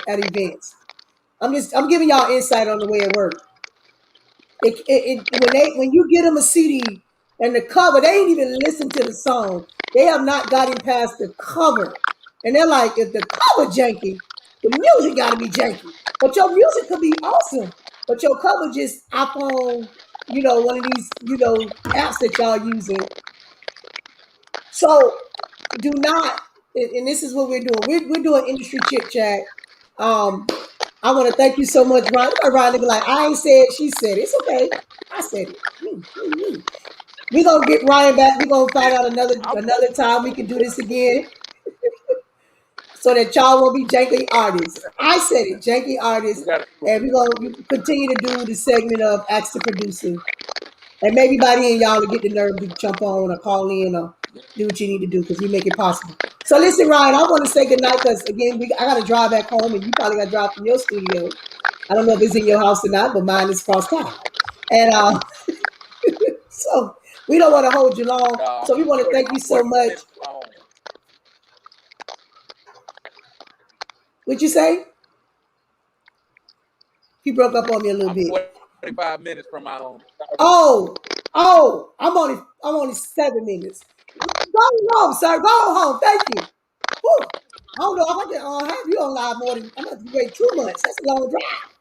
at events. I'm giving y'all insight on the way it works. When you get them a CD and the cover, they ain't even listened to the song. They have not gotten past the cover, and they're like, if the cover janky, the music got to be janky. But your music could be awesome, but your cover just iPhone, one of these, apps that y'all using. So do not, and this is what we're doing. We're doing industry chit chat. I want to thank you so much, Ryan. Ryan be like, I ain't said, she said it. It's okay. I said it. We're gonna get Ryan back. We're gonna find out another time we can do this again. So that y'all won't be janky artists. I said it, janky artists. And we're gonna continue to do the segment of Ask the Producer. And maybe by then y'all will get the nerve to jump on or call in or do what you need to do because we make it possible. So listen, Ryan, I want to say goodnight because again, I gotta drive back home and you probably gotta drive from your studio. I don't know if it's in your house or not, but mine is cross town. And so we don't want to hold you long. So we want to thank you so much. What'd you say? He broke up on me a little bit. 45 minutes from my home. I'm only 7 minutes. Go home, sir. Go home. Thank you. Whew. I don't know if I can have you on live more than I'm going to wait 2 months. That's a long drive.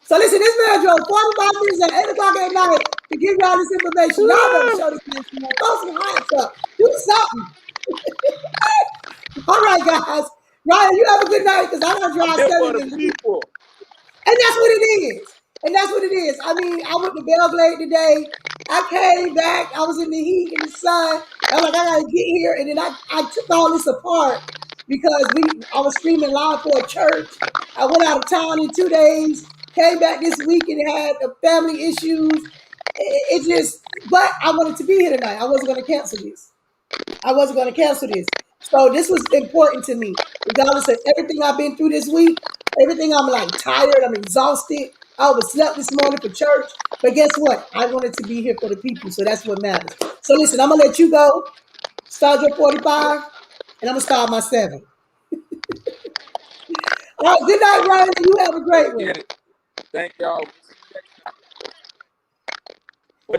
So listen, this man drove 45 minutes at 8 o'clock at night to give y'all this information. Y'all better show this man some more. Throw some hearts up. Do something. All right, guys. Ryan, you have a good night because I don't drive 7 minutes. People. And that's what it is. And that's what it is. I mean, I went to Belgrade today. I came back. I was in the heat in the sun. I'm like, I gotta get here. And then I took all this apart because I was streaming live for a church. I went out of town in 2 days. Came back this week and had family issues. But I wanted to be here tonight. I wasn't going to cancel this. So this was important to me, regardless of everything I've been through this week. Everything, I'm like tired. I'm exhausted. I overslept this morning for church. But guess what? I wanted to be here for the people. So that's what matters. So listen, I'm going to let you go. Start your 45. And I'm going to start my 7. All right. Good night, Ryan. You have a great one. Thank y'all.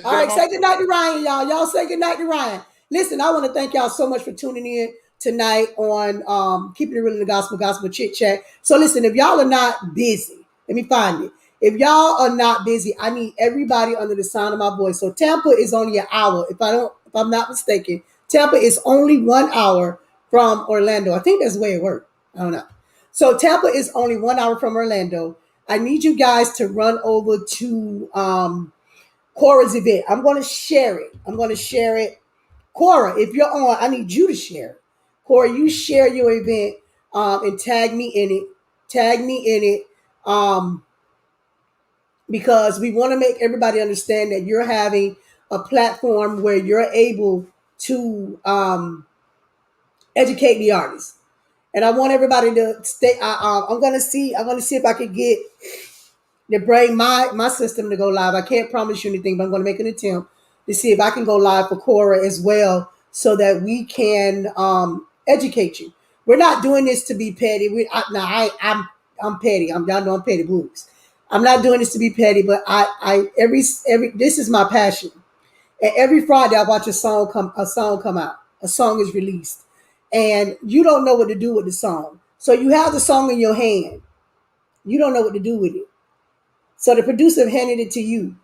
All right. Say good night to Ryan, y'all. Y'all say good night to Ryan. Listen, I want to thank y'all so much for tuning in tonight on Keeping It Real in the Gospel Chit Chat. So listen, if y'all are not busy, let me find it. If y'all are not busy, I need everybody under the sound of my voice. So Tampa is only an hour. If I'm not mistaken, Tampa is only 1 hour from Orlando. I think that's the way it works. I don't know. So Tampa is only 1 hour from Orlando. I need you guys to run over to Cora's event. I'm going to share it. Cora, if you're on, I need you to share. Cora, you share your event and tag me in it. Because we want to make everybody understand that you're having a platform where you're able to educate the artists. And I want everybody to stay. I'm gonna see if I can get to bring my system to go live. I can't promise you anything, but I'm going to make an attempt to see if I can go live for Cora as well, so that we can educate you. We're not doing this to be petty. I'm petty. Y'all know I'm petty blues. I'm not doing this to be petty, but every this is my passion. And every Friday I watch a song come out. A song is released, and you don't know what to do with the song. So you have the song in your hand. You don't know what to do with it. So the producer handed it to you.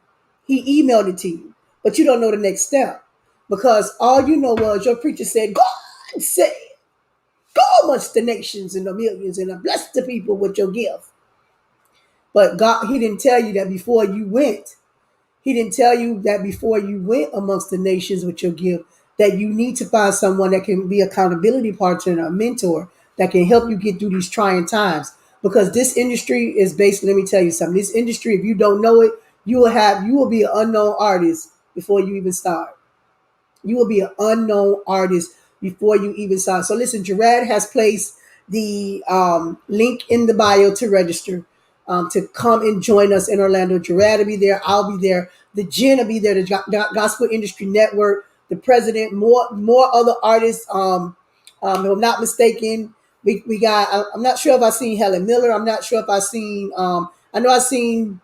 He emailed it to you, but you don't know the next step because all you know was your preacher said, God said, go amongst the nations and the millions and bless the people with your gift. But God, he didn't tell you that before you went. He didn't tell you that before you went amongst the nations with your gift. that you need to find someone that can be accountability partner, a mentor that can help you get through these trying times. Because this industry is basically, let me tell you something. This industry, if you don't know it, you will be an unknown artist before you even start. You will be an unknown artist before you even start. So listen, Gerard has placed the link in the bio to register, to come and join us in Orlando. Gerard will be there. I'll be there. The Jen will be there. The Gospel Industry Network, the president, more other artists. If I'm not mistaken, we got. I'm not sure if I seen Helen Miller. I'm not sure if I seen. I know I seen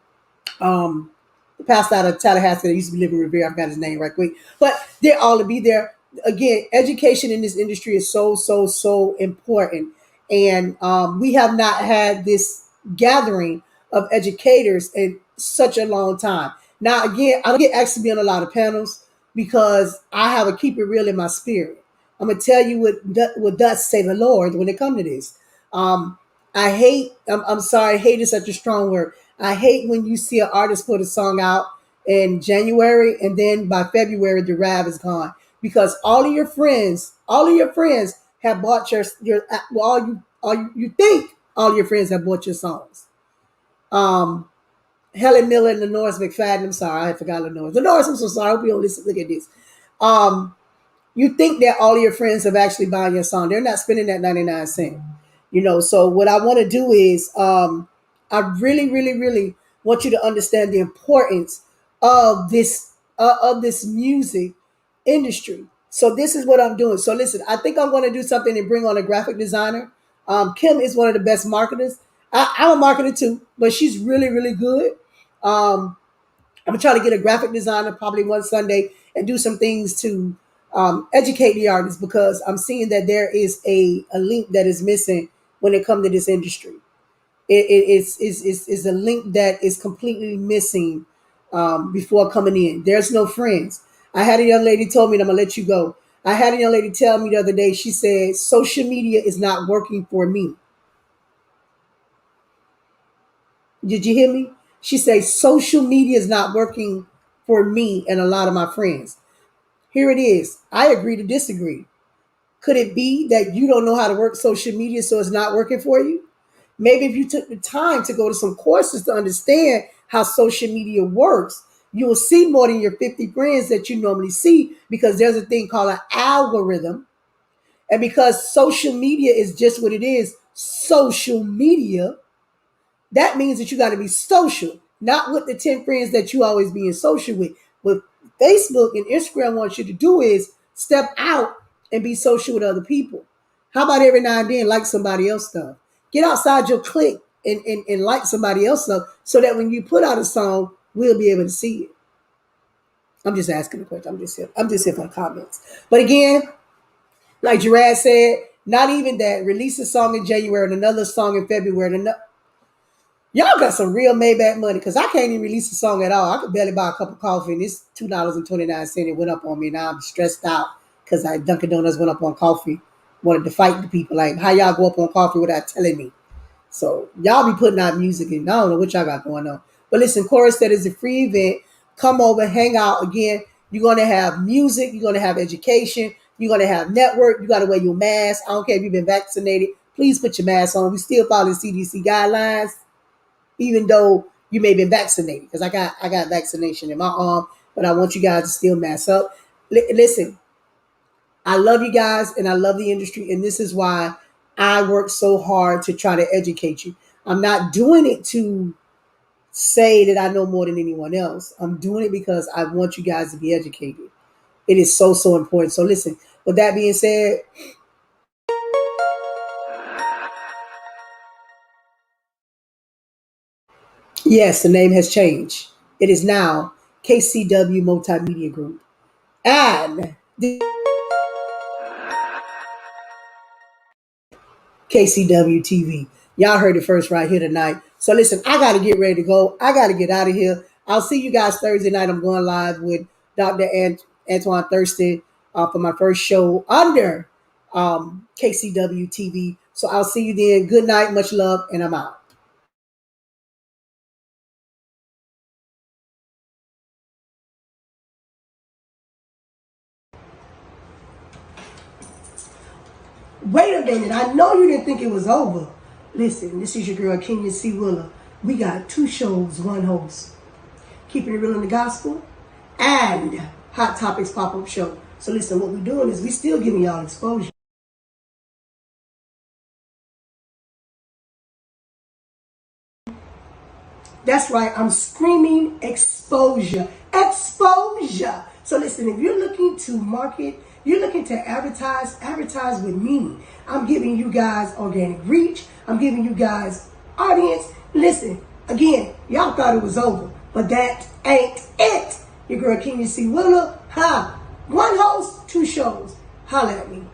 um, the pastor out of Tallahassee that used to live in Revere. I forgot his name right quick, but they're all to be there. Again, education in this industry is so important, and we have not had this gathering of educators in such a long time. Now, again, I don't get asked to be on a lot of panels because I have a keep it real in my spirit. I'm gonna tell you what does say the Lord when it comes to this. Um, I hate. I'm sorry. Hate is such a strong word. I hate when you see an artist put a song out in January and then by February the rap is gone because all of your friends have bought your well, you think all of your friends have bought your songs. Um, Helen Miller and Lenore's McFadden. I'm sorry, I forgot Lenore. Lenore, I'm so sorry. I hope you don't listen. Look at this. Um, you think that all of your friends have actually bought your song. They're not spending that 99 cents. So what I want to do is I really want you to understand the importance of this music industry. So this is what I'm doing. So listen, I think I'm going to do something and bring on a graphic designer. Kim is one of the best marketers. I'm a marketer too, but she's really good. um, I'm gonna try to get a graphic designer probably one Sunday and do some things to educate the artists because I'm seeing that there is a link that is missing when it comes to this industry. It's a link that is completely missing before coming in. There's no friends. I had a young lady told me, and I'm gonna let you go. I had a young lady tell me the other day. She said social media is not working for me. Did you hear me? She said social media is not working for me and a lot of my friends. Here it is. I agree to disagree. Could it be that you don't know how to work social media, so it's not working for you? Maybe if you took the time to go to some courses to understand how social media works, you will see more than your 50 friends that you normally see because there's a thing called an algorithm. And because social media is just what it is, social media, that means that you got to be social, not with the 10 friends that you always being social with. What Facebook and Instagram wants you to do is step out and be social with other people. How about every now and then like somebody else stuff? Get outside your clique and like somebody else stuff so that when you put out a song, we'll be able to see it. I'm just asking a question. I'm just here for the comments. But again, like Gerard said, not even that. Release a song in January and another song in February. And y'all got some real Maybach money because I can't even release a song at all. I could barely buy a cup of coffee and it's $2.29. It went up on me. Now I'm stressed out because Dunkin' Donuts went up on coffee. Wanted to fight the people. Like, how y'all go up on coffee without telling me? So y'all be putting out music and I don't know what y'all got going on. But listen, Chorus, that is a free event. Come over, hang out again. You're going to have music. You're going to have education. You're going to have network. You got to wear your mask. I don't care if you've been vaccinated. Please put your mask on. We still following CDC guidelines even though you may be vaccinated, because I got vaccination in my arm, but I want you guys to still mask up. Listen, I love you guys and I love the industry, and this is why I work so hard to try to educate you. I'm not doing it to say that I know more than anyone else. I'm doing it because I want you guys to be educated. It is so important. So listen, with that being said, yes, the name has changed. It is now KCW Multimedia Group. And KCW TV. Y'all heard it first right here tonight. So listen, I got to get ready to go. I got to get out of here. I'll see you guys Thursday night. I'm going live with Dr. Antoine Thurston for my first show under KCW TV. So I'll see you then. Good night, much love, and I'm out. Wait a minute. I know you didn't think it was over. Listen, this is your girl, Kenya C. Willer. We got 2 shows, 1 host. Keeping It Real in the Gospel and Hot Topics Pop-Up Show. So listen, what we're doing is we still giving y'all exposure. That's right, I'm screaming exposure. Exposure! So listen, if you're looking to market, you're looking to advertise with me. I'm giving you guys organic reach. I'm giving you guys audience. Listen, again, y'all thought it was over, but that ain't it. Your girl, Kenya C. Willer. 1 host, 2 shows. Holla at me.